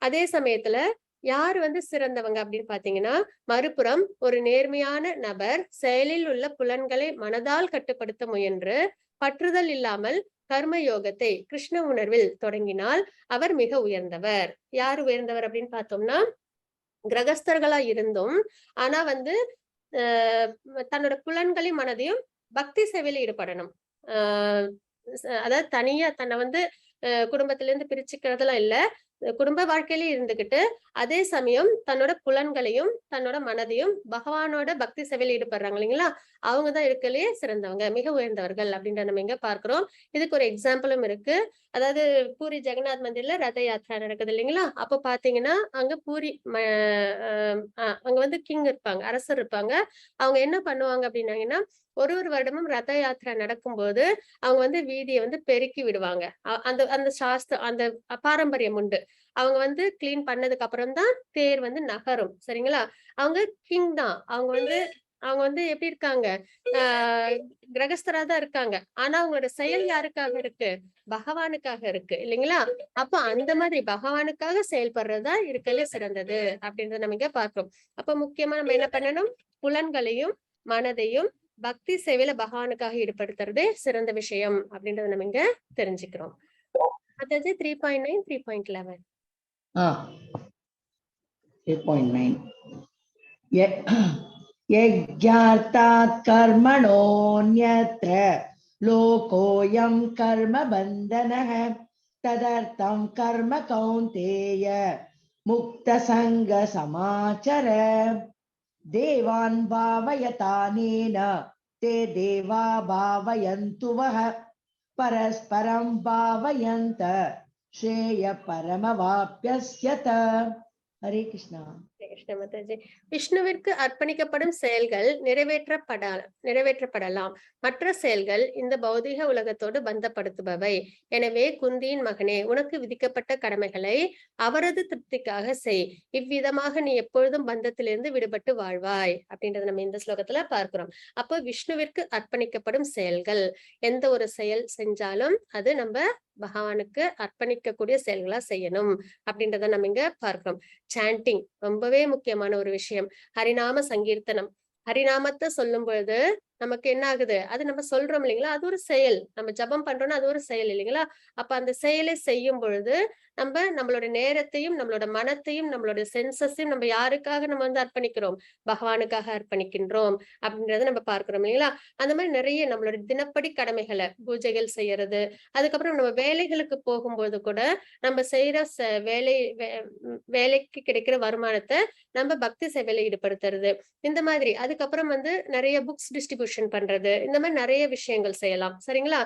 அதே சமயத்துல யார் வந்து சிறந்தவங்க அப்படின்னு பாத்தீங்கன்னா, மறுபுறம் ஒரு நேர்மையான நபர் செயலில் உள்ள புலன்களை மனதால் கட்டுப்படுத்த முயன்று பற்றுதல் இல்லாமல் கர்ம யோகத்தை கிருஷ்ண உணர்வில் தொடங்கினால் அவர் மிக உயர்ந்தவர். யார் உயர்ந்தவர் அப்படின்னு பார்த்தோம்னா, கிரகஸ்தர்களா இருந்தும் ஆனா வந்து தன்னோட புலன்களையும் மனதையும் பக்தி சேவையில ஈடுபடணும். அதாவது தனியா தன்னை வந்து குடும்பத்துல இருந்து பிரிச்சுக்கிறதெல்லாம் இல்ல, குடும்ப வாழ்க்கையில இருந்துகிட்டு அதே சமயம் தன்னோட புலன்களையும் தன்னோட மனதையும் பகவானோட பக்தி சேவையில் ஈடுபடுறாங்க இல்லைங்களா, அவங்கதான் இருக்கலையே சிறந்தவங்க, மிக உயர்ந்தவர்கள் அப்படின்ற நம்ம இங்க பார்க்கிறோம். இதுக்கு ஒரு எக்ஸாம்பிளும் இருக்கு. அதாவது பூரி ஜெகநாத் மந்திர்ல ரத யாத்திரா நடக்குது இல்லைங்களா, அப்ப பாத்தீங்கன்னா அங்க பூரி அங்க வந்து கிங் இருப்பாங்க, அரசர் இருப்பாங்க. அவங்க என்ன பண்ணுவாங்க அப்படின்னாங்கன்னா, ஒரு வருடமும் ரத யாத்திரை நடக்கும்போது அவங்க வந்து வீதியை வந்து பெருக்கி விடுவாங்க. அந்த அந்த சாஸ்திரம் அந்த பாரம்பரியம் உண்டு. அவங்க வந்து கிளீன் பண்ணதுக்கு அப்புறம் தான் தேர் வந்து நகரும். சரிங்களா? அவங்க கிங் தான். அவங்க வந்து எப்படி இருக்காங்க? கிரகஸ்தரா தான் இருக்காங்க. ஆனா அவங்களோட செயல் யாருக்காக இருக்கு? பகவானுக்காக இருக்கு இல்லைங்களா? அப்ப அந்த மாதிரி பகவானுக்காக செயல்படுறதா இருக்கலே சிறந்தது அப்படின்றத நம்ம இங்க பார்க்கிறோம். அப்ப முக்கியமா நம்ம என்ன பண்ணணும்? புலன்களையும் மனதையும் பக்தி சேவையில பகவானுக்காக ஈடுபடுத்துறதே சிறந்த விஷயம் அப்படின்றத நம்ம இங்க தெரிஞ்சுக்கிறோம். அதாவது 3.9 3.11 यज्ञार्थात् कर्मणोऽन्यत्र लोकोऽयं कर्म बन्धनः तदर्थं कर्म कौन्तेय मुक्तसङ्ग समाचर देवान् भावयतानेन ते देवा भावयन्तु वः परस्परं भावयन्त श्रेय परमवाप्यस्यत. हरे कृष्णा. கிருஷ்ண மாதாஜி. விஷ்ணுவிற்கு அர்ப்பணிக்கப்படும் செயல்கள் நிறைவேற்றப்படலாம். மற்ற செயல்கள் இந்த பௌதிக உலகத்தோடு பந்தப்படுத்துபவை. எனவே குந்தியின் மகனே, உனக்கு விதிக்கப்பட்ட கடமைகளை அவரது திருப்திக்காக செய். இவ்விதமாக நீ எப்பொழுதும் பந்தத்திலிருந்து விடுபட்டு வாழ்வாய் அப்படின்றத நம்ம இந்த ஸ்லோகத்துல பார்க்கிறோம். அப்போ விஷ்ணுவிற்கு அர்ப்பணிக்கப்படும் செயல்கள், எந்த ஒரு செயல் செஞ்சாலும் அது நம்ம பகவானுக்கு அர்ப்பணிக்கக்கூடிய செயல்களா செய்யணும் அப்படின்றத நம்ம இங்க பார்க்கிறோம். சாண்டிங் ரொம்பவே முக்கியமான ஒரு விஷயம். ஹரிநாம சங்கீர்த்தனம், ஹரிநாமத்தை சொல்லும் பொழுது நமக்கு என்ன ஆகுது? அது நம்ம சொல்றோம் இல்லைங்களா, அது ஒரு செயல். நம்ம ஜபம் பண்றோம்னா அது ஒரு செயல் இல்லைங்களா? அப்ப அந்த செயலை செய்யும் பொழுது நம்மளோட நேரத்தையும் நம்மளோட மனத்தையும் நம்மளோட சென்சஸையும் நம்ம யாருக்காக நம்ம வந்து அர்ப்பணிக்கிறோம்? பகவானுக்காக அர்ப்பணிக்கின்றோம் அப்படின்றத நம்ம பார்க்கிறோம் இல்லைங்களா? அந்த மாதிரி நிறைய நம்மளோட தினப்படி கடமைகளை, பூஜைகள் செய்யறது, அதுக்கப்புறம் நம்ம வேலைகளுக்கு போகும்போது கூட நம்ம செய்யற வேலைக்கு கிடைக்கிற வருமானத்தை நம்ம பக்தி சேவையில ஈடுபடுத்துறது, இந்த மாதிரி. அதுக்கப்புறம் வந்து நிறைய புக்ஸ் டிஸ்ட்ரிபியூஷன் பண்றது, இந்த மாதிரி நிறைய விஷயங்கள் செய்யலாம். சரிங்களா?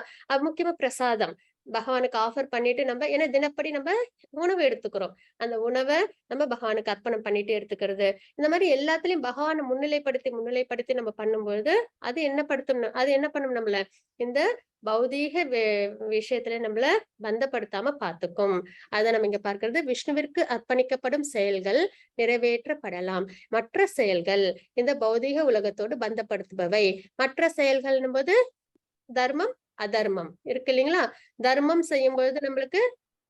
முக்கியமா பிரசாதம் பகவானுக்கு ஆஃபர் பண்ணிட்டு நம்ம, ஏன்னா தினப்படி நம்ம உணவு எடுத்துக்கிறோம், அந்த உணவை நம்ம பகவானுக்கு அர்ப்பணம் பண்ணிட்டு எடுத்துக்கிறது, இந்த மாதிரி எல்லாத்துலயும் பகவானை முன்னிலைப்படுத்தி நம்ம பண்ணும்போது அது என்ன பண்ணும்? நம்மள இந்த பௌதீக விஷயத்துல நம்மள பந்தப்படுத்தாம பார்த்துக்கும். அதை நம்ம இங்க பார்க்கிறது. விஷ்ணுவிற்கு அர்ப்பணிக்கப்படும் செயல்கள் நிறைவேற்றப்படலாம். மற்ற செயல்கள் இந்த பௌதீக உலகத்தோடு பந்தப்படுத்துபவை. மற்ற செயல்கள் போது தர்மம் அதர்மம் இருக்கு இல்லைங்களா? தர்மம் செய்யும் பொழுது நம்மளுக்கு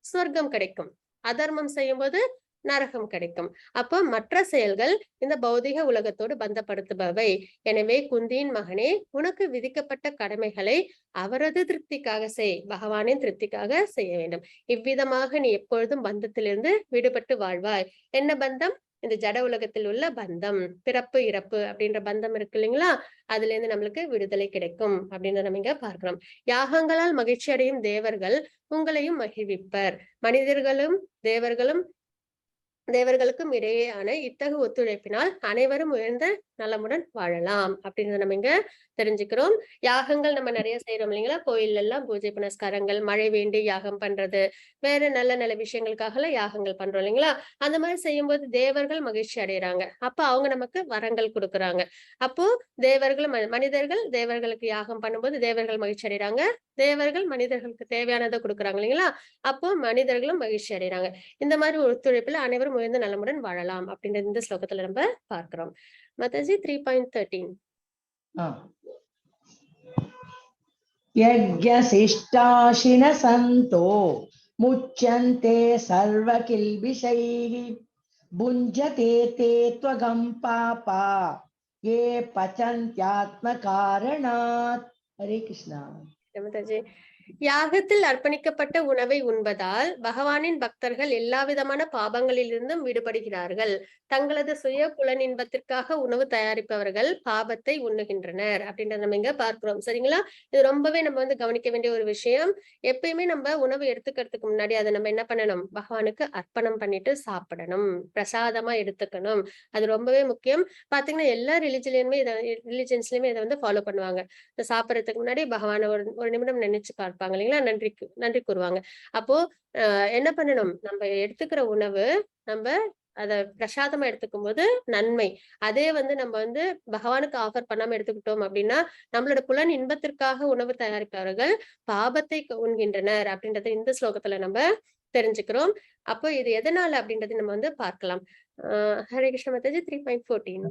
சொர்க்கம் கிடைக்கும், அதர்மம் செய்யும் போது நரகம் கிடைக்கும். அப்போ மற்ற செயல்கள் இந்த பௌதிக உலகத்தோடு பந்தப்படுத்துபவை. எனவே குந்தியின் மகனே, உனக்கு விதிக்கப்பட்ட கடமைகளை அவரது திருப்திக்காக செய், பகவானின் திருப்திக்காக செய்ய வேண்டும். இவ்விதமாக நீ எப்பொழுதும் பந்தத்திலிருந்து விடுபட்டு வாழ்வாய். என்ன பந்தம்? இந்த ஜட உலகத்தில் உள்ள பந்தம், பிறப்பு இறப்பு அப்படின்ற பந்தம் இருக்கு இல்லைங்களா, அதுல இருந்து நம்மளுக்கு விடுதலை கிடைக்கும் அப்படின்னு நம்ம இங்க பார்க்கிறோம். யாகங்களால் மகிழ்ச்சி அடையும் தேவர்கள் உங்களையும் மகிழ்விப்பர். மனிதர்களும் தேவர்களும் தேவர்களுக்கும் இடையேயான இத்தகு ஒத்துழைப்பினால் அனைவரும் உயர்ந்த நலமுடன் வாழலாம் அப்படின்றத நம்ம இங்க தெரிஞ்சுக்கிறோம். யாகங்கள் நம்ம நிறைய செய்யறோம் இல்லைங்களா? கோயில் எல்லாம் பூஜை புனஸ்காரங்கள், மழை வேண்டி யாகம் பண்றது, வேற நல்ல நல்ல விஷயங்களுக்காக எல்லாம் யாகங்கள் பண்றோம் இல்லைங்களா? அந்த மாதிரி செய்யும்போது தேவர்கள் மகிழ்ச்சி அடைகிறாங்க. அப்ப அவங்க நமக்கு வரங்கள் கொடுக்குறாங்க. அப்போ தேவர்கள் மனிதர்கள் தேவர்களுக்கு யாகம் பண்ணும்போது தேவர்கள் மகிழ்ச்சி அடைகிறாங்க. தேவர்கள் மனிதர்களுக்கு தேவையானதை கொடுக்குறாங்க இல்லைங்களா? அப்போ மனிதர்களும் மகிழ்ச்சி அடைகிறாங்க. இந்த மாதிரி ஒரு ஒத்துழைப்புல அனைவரும் உயர்ந்த நலமுடன் வாழலாம் அப்படின்ற இந்த ஸ்லோகத்துல நம்ம பார்க்கிறோம். மாதாஜி 3.13. यज्ञशिष्टाशिन सन्तो मुच्यन्ते सर्वकिल्बिषैः भुञ्जते ते त्वगं पापा ये पचन्त्यात्मकारणात्. हरे कृष्णा. மாதாஜி, யாகத்தில் அர்ப்பணிக்கப்பட்ட உணவை உண்பதால் பகவானின் பக்தர்கள் எல்லா விதமான பாபங்களிலிருந்தும் விடுபடுகிறார்கள். தங்களது சுய புலனின்பத்திற்காக உணவு தயாரிப்பவர்கள் பாபத்தை உண்ணுகின்றனர் அப்படின்றத நம்ம இங்க பார்க்கிறோம். சரிங்களா? இது ரொம்பவே நம்ம வந்து கவனிக்க வேண்டிய ஒரு விஷயம். எப்பயுமே நம்ம உணவு எடுத்துக்கிறதுக்கு முன்னாடி அதை நம்ம என்ன பண்ணணும்? பகவானுக்கு அர்ப்பணம் பண்ணிட்டு சாப்பிடணும், பிரசாதமா எடுத்துக்கணும். அது ரொம்பவே முக்கியம். பாத்தீங்கன்னா எல்லா ரிலிஜன்ஸ்லயுமே இதை வந்து ஃபாலோ பண்ணுவாங்க. இந்த சாப்பிடறதுக்கு முன்னாடி பகவானை ஒரு நிமிடம் நினைச்சு பார்ப்பாங்க இல்லைங்களா? நன்றி கூறுவாங்க. அப்போ என்ன பண்ணணும்? நம்ம எடுத்துக்கிற உணவு நம்ம அத பிரசாதமா எடுத்துக்கும் போது நன்மை. அதே வந்து நம்ம வந்து பகவானுக்கு ஆஃபர் பண்ணாம எடுத்துக்கிட்டோம் அப்படின்னா நம்மளோட புலன் இன்பத்திற்காக உணவு தயாரிப்பவர்கள் பாபத்தை உண்கின்றனர் அப்படின்றத இந்த ஸ்லோகத்துல நம்ம தெரிஞ்சுக்கிறோம். அப்போ இது எதனால அப்படின்றத நம்ம வந்து பார்க்கலாம். ஹரே கிருஷ்ண மாதாஜி 3.14.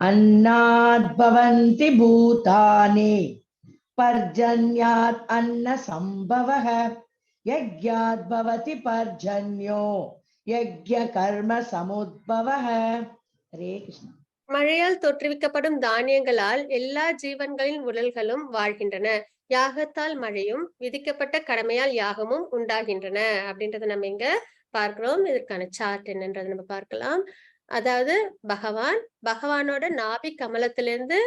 अन्नात् भवन्ति भूतानि पर्जन्यात् अन्न संभवः यज्ञात् भवति पर्जन्यो यज्ञ कर्म समुद्भवः. हरे कृष्ण. மழையால் தோற்றுவிக்கப்படும் தானியங்களால் எல்லா ஜீவன்களின் உடல்களும் வாழ்கின்றன. யாகத்தால் மழையும் விதிக்கப்பட்ட கடமையால் யாகமும் உண்டாகின்றன அப்படின்றத நம்ம இங்க பார்க்கிறோம். இதற்கான சார்ட் என்னன்றதை நம்ம பார்க்கலாம். அதாவது பகவானோட நாபி கமலத்திலிருந்து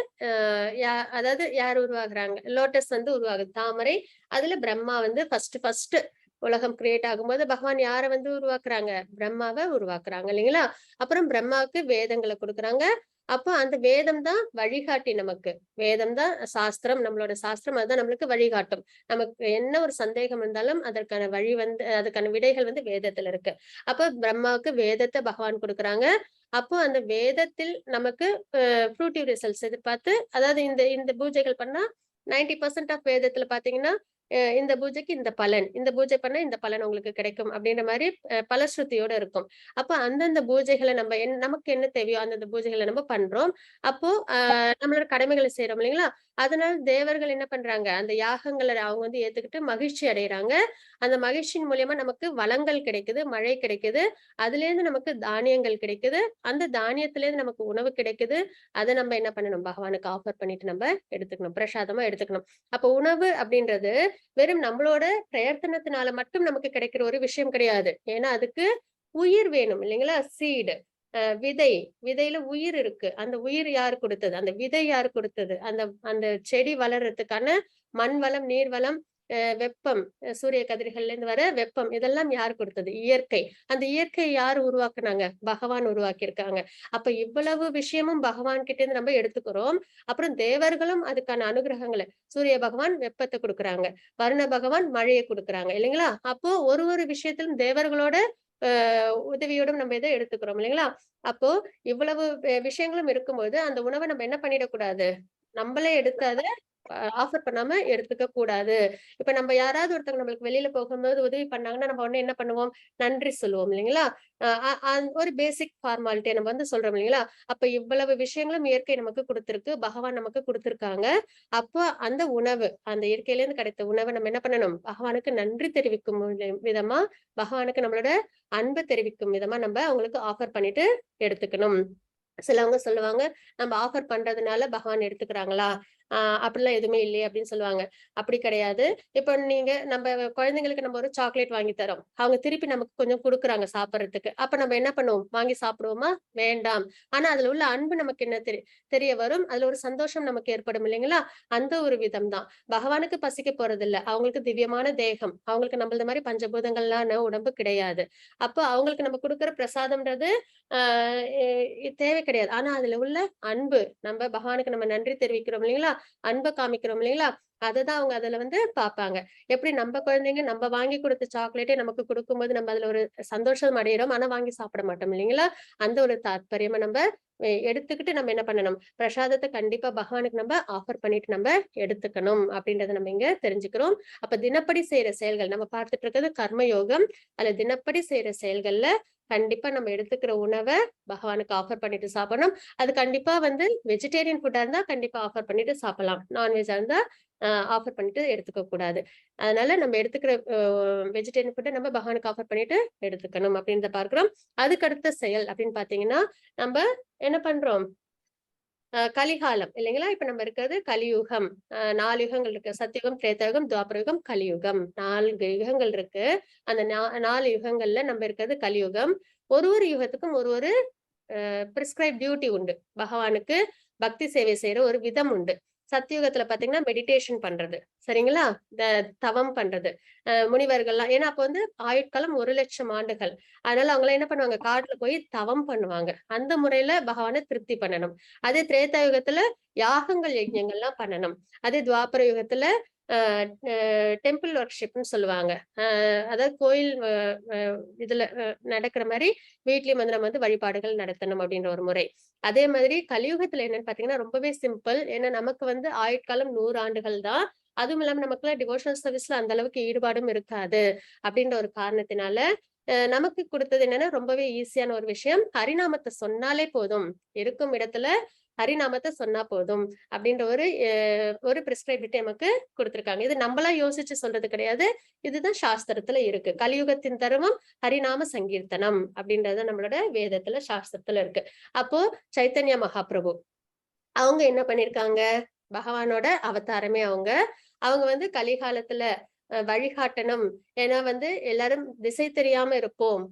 அதாவது யார் உருவாகுறாங்க? லோட்டஸ் வந்து உருவாகுது, தாமரை. அதுல பிரம்மா வந்து ஃபர்ஸ்ட் உலகம் கிரியேட் ஆகும்போது பகவான் யாரை வந்து உருவாக்குறாங்க? பிரம்மாவை உருவாக்குறாங்க இல்லைங்களா? அப்புறம் பிரம்மாவுக்கு வேதங்களை கொடுக்குறாங்க. அப்போ அந்த வேதம் தான் வழிகாட்டி. நமக்கு வேதம் தான் சாஸ்திரம், நம்மளோட சாஸ்திரம். அதுதான் நம்மளுக்கு வழிகாட்டும். நமக்கு என்ன ஒரு சந்தேகம் இருந்தாலும் அதற்கான வழி வந்து அதுக்கான விடைகள் வந்து வேதத்துல இருக்கு. அப்போ பிரம்மாவுக்கு வேதத்தை பகவான் கொடுக்குறாங்க. அப்போ அந்த வேதத்தில் நமக்கு ஃப்ரூட்டிவ் ரிசல்ட்ஸ் எதிர்பார்த்து, அதாவது இந்த பூஜைகள் பண்ணா 90% ஆஃப் வேதத்துல பாத்தீங்கன்னா இந்த பூஜைக்கு இந்த பலன், இந்த பூஜை பண்ணா இந்த பலன் உங்களுக்கு கிடைக்கும் அப்படின்ற மாதிரி பலஸ்ருதியோட இருக்கும். அப்போ அந்தந்த பூஜைகளை நம்ம நமக்கு என்ன தேவையோ அந்தந்த பூஜைகளை நம்ம பண்றோம். அப்போ நம்மளோட கடமைகளை செய்யறோம் இல்லைங்களா? அதனால தேவர்கள் என்ன பண்றாங்க? அந்த யாகங்களை அவங்க வந்து ஏத்துக்கிட்டு மகிழ்ச்சி அடைகிறாங்க. அந்த மகிழ்ச்சியின் மூலியமா நமக்கு வளங்கள் கிடைக்குது, மழை கிடைக்குது, அதுல இருந்து நமக்கு தானியங்கள் கிடைக்குது, அந்த தானியத்துல இருந்து நமக்கு உணவு கிடைக்குது. அதை நம்ம என்ன பண்ணணும்? பகவானுக்கு ஆஃபர் பண்ணிட்டு நம்ம எடுத்துக்கணும், பிரசாதமா எடுத்துக்கணும். அப்போ உணவு அப்படின்றது வெறும் நம்மளோட பிரயத்தனத்தினால மட்டும் நமக்கு கிடைக்கிற ஒரு விஷயம் கிடையாது. ஏன்னா அதுக்கு உயிர் வேணும் இல்லைங்களா? சீடு, விதையில உயிர் இருக்கு. அந்த உயிர் யாரு கொடுத்தது? அந்த விதை யாரு கொடுத்தது? அந்த செடி வளர்றதுக்கான மண் வளம், நீர் வளம், வெப்பம், சூரிய கதிர்கள்ல இருந்து வர வெப்பம், இதெல்லாம் யார் கொடுத்தது? இயற்கை. அந்த இயற்கையை யார் உருவாக்குனாங்க? பகவான் உருவாக்கி இருக்காங்க. அப்ப இவ்வளவு விஷயமும் பகவான் கிட்ட இருந்து நம்ம எடுத்துக்கிறோம். அப்புறம் தேவர்களும் அதுக்கான அனுகிரகங்களை, சூரிய பகவான் வெப்பத்தை கொடுக்குறாங்க, வருண பகவான் மழையை கொடுக்குறாங்க இல்லைங்களா? அப்போ ஒரு விஷயத்திலும் தேவர்களோட உதவியோடும் நம்ம இதை எடுத்துக்கிறோம் இல்லைங்களா? அப்போ இவ்வளவு விஷயங்களும் இருக்கும்போது அந்த உணவை நம்ம என்ன பண்ணிடக்கூடாது? நம்மளே எடுத்து அதை ஆஃபர் பண்ணாம எடுத்துக்க கூடாது. இப்ப நம்ம யாராவது ஒருத்தவங்க நம்மளுக்கு வெளியில போகும்போது உதவி பண்ணாங்கன்னா நம்ம உடனே என்ன பண்ணுவோம்? நன்றி சொல்லுவோம் இல்லைங்களா? ஒரு பேசிக் ஃபார்மாலிட்டியை நம்ம வந்து சொல்றோம் இல்லைங்களா? அப்ப இவ்வளவு விஷயங்களும் இயற்கை நமக்கு கொடுத்திருக்கு, பகவான் நமக்கு கொடுத்திருக்காங்க. அப்போ அந்த உணவு, அந்த இயற்கையில இருந்து கிடைத்த உணவை நம்ம என்ன பண்ணணும்? பகவானுக்கு நன்றி தெரிவிக்கும் விதமா, பகவானுக்கு நம்மளோட அன்பை தெரிவிக்கும் விதமா நம்ம அவங்களுக்கு ஆஃபர் பண்ணிட்டு எடுத்துக்கணும். சிலவங்க சொல்லுவாங்க, நம்ம ஆஃபர் பண்றதுனால பகவான் எடுத்துக்கிறாங்களா? அப்படிலாம் எதுவுமே இல்லையே அப்படின்னு சொல்லுவாங்க. அப்படி கிடையாது. இப்ப நீங்க நம்ம குழந்தைங்களுக்கு நம்ம ஒரு சாக்லேட் வாங்கி தரோம். அவங்க திருப்பி நமக்கு கொஞ்சம் குடுக்குறாங்க சாப்பிடுறதுக்கு. அப்ப நம்ம என்ன பண்ணுவோம்? வாங்கி சாப்பிடுவோமா? வேண்டாம். ஆனா அதுல உள்ள அன்பு நமக்கு என்ன தெரிய வரும். அதுல ஒரு சந்தோஷம் நமக்கு ஏற்படும் இல்லைங்களா? அந்த ஒரு விதம் தான். பகவானுக்கு பசிக்க போறதில்ல. அவங்களுக்கு திவ்யமான தேகம். அவங்களுக்கு நம்மளது மாரி பஞ்சபூதங்கள்லான உடம்பு கிடையாது. அப்போ அவங்களுக்கு நம்ம குடுக்குற பிரசாதம்ன்றது ஆ தேவை கிடையாது. ஆனா அதுல உள்ள அன்பு, நம்ம பகவானுக்கு நம்ம நன்றி தெரிவிக்கிறோம் இல்லைங்களா? அன்ப காமிக்கிறோம் இல்லைங்களா? அததான் அவங்க அதுல வந்து பாப்பாங்க. எப்படி நம்ம குழந்தைங்க நம்ம வாங்கி குடுத்த சாக்லேட்டே நமக்கு குடுக்கும்போது நம்ம அதுல ஒரு சந்தோஷம் அடையிறோம். ஆனா வாங்கி சாப்பிட மாட்டோம் இல்லைங்களா? அந்த ஒரு தாத்பரியமா நம்ம எடுத்துக்கிட்டு நம்ம என்ன பண்ணணும்? பிரசாதத்த கண்டிப்பா பகவானுக்கு நம்ம ஆஃபர் பண்ணிட்டு நம்ம எடுத்துக்கணும் அப்படின்றத நம்ம இங்க தெரிஞ்சுக்கிறோம். அப்ப தினப்படி செய்யற செயல்கள் நம்ம பார்த்துட்டு இருக்கிறது கர்மயோகம். அதுல தினப்படி செய்யற செயல்கள்ல கண்டிப்பா நம்ம எடுத்துக்கிற உணவ பகவானுக்கு ஆஃபர் பண்ணிட்டு சாப்பிடணும். அது கண்டிப்பா வந்து வெஜிடேரியன் ஃபுட்டா இருந்தா கண்டிப்பா ஆஃபர் பண்ணிட்டு சாப்பிடலாம். நான்வெஜ்ஜா இருந்தா ஆஃபர் பண்ணிட்டு எடுத்துக்க கூடாது. அதனால நம்ம எடுத்துக்கிற வெஜிடேரியன் ஃபுட்ட நம்ம பகவானுக்கு ஆஃபர் பண்ணிட்டு எடுத்துக்கணும் அப்படின்றத பார்க்கிறோம். அதுக்கு அடுத்த செயல் அப்படின்னு பார்த்தீங்கன்னா, நம்ப என்ன பண்றோம்? கலிகாலம் இல்லைங்களா? இப்ப நம்ம இருக்கிறது கலியுகம். 4 யுகங்கள் இருக்கு. சத்யுகம், திரேதாயுகம், துவாபர யுகம், கலியுகம். 4 யுகங்கள் இருக்கு. அந்த 4 யுகங்கள்ல நம்ம இருக்கிறது கலியுகம். ஒரு யுகத்துக்கும் ஒரு பிரிஸ்கிரைப் டியூட்டி உண்டு. பகவானுக்கு பக்தி சேவை செய்யற ஒரு விதம் உண்டு. சத்தியுகத்துல பாத்தீங்கன்னா மெடிடேஷன் பண்றது. சரிங்களா? த தவம் பண்றது. முனிவர்கள்லாம் ஏன்னா அப்ப வந்து ஆயுட்காலம் 1,00,000 ஆண்டுகள். அதனால அவங்கலாம் என்ன பண்ணுவாங்க? காட்டுல போய் தவம் பண்ணுவாங்க. அந்த முறையில பகவான திருப்தி பண்ணணும். அதே திரேதா யுகத்துல யாகங்கள், யஜ்ஞங்கள்லாம் பண்ணணும். அதே துவாபர யுகத்துல அ அ டெம்பிள் வொர்ஷிப்ன்னு சொல்லுவாங்க. அதாவது கோயில் இதுல நடக்கிற மாரி வீட்லயும் வந்து நம்ம வந்து வழிபாடுகள் நடத்தணும் அப்படின்ற ஒரு முறை. அதே மாதிரி கலியுகத்துல என்னன்னு பாத்தீங்கன்னா ரொம்பவே சிம்பிள். ஏன்னா நமக்கு வந்து ஆயுட்காலம் 100 ஆண்டுகள் தான். அதுவும் இல்லாம நமக்குலாம் டிவோஷனல் சர்வீஸ்ல அந்த அளவுக்கு ஈடுபாடும் இருக்காது. அப்படின்ற ஒரு காரணத்தினால, நமக்கு குடுத்தது என்னன்னா ரொம்பவே ஈஸியான ஒரு விஷயம். ஹரிநாமத்த சொன்னாலே போதும். இருக்கும் இடத்துல ஹரிநாமத்த சொன்னா போதும். அப்படின்ற ஒரு பிரிஸ்கிரைபிலிட்டி நமக்கு குடுத்திருக்காங்க. இது நம்பளா யோசிச்சு சொல்றது கிடையாது. இதுதான் சாஸ்திரத்துல இருக்கு. கலியுகத்தின் தருமம் ஹரிநாம சங்கீர்த்தனம் அப்படின்றது நம்மளோட வேதத்துல, சாஸ்திரத்துல இருக்கு. அப்போ சைத்தன்ய மகாபிரபு அவங்க என்ன பண்ணிருக்காங்க? பகவானோட அவதாரமே அவங்க. அவங்க வந்து கலிகாலத்துல வழிகாட்டணும். ஏன்னா வந்து எல்லாரும் திசை தெரியாம இருப்போம்.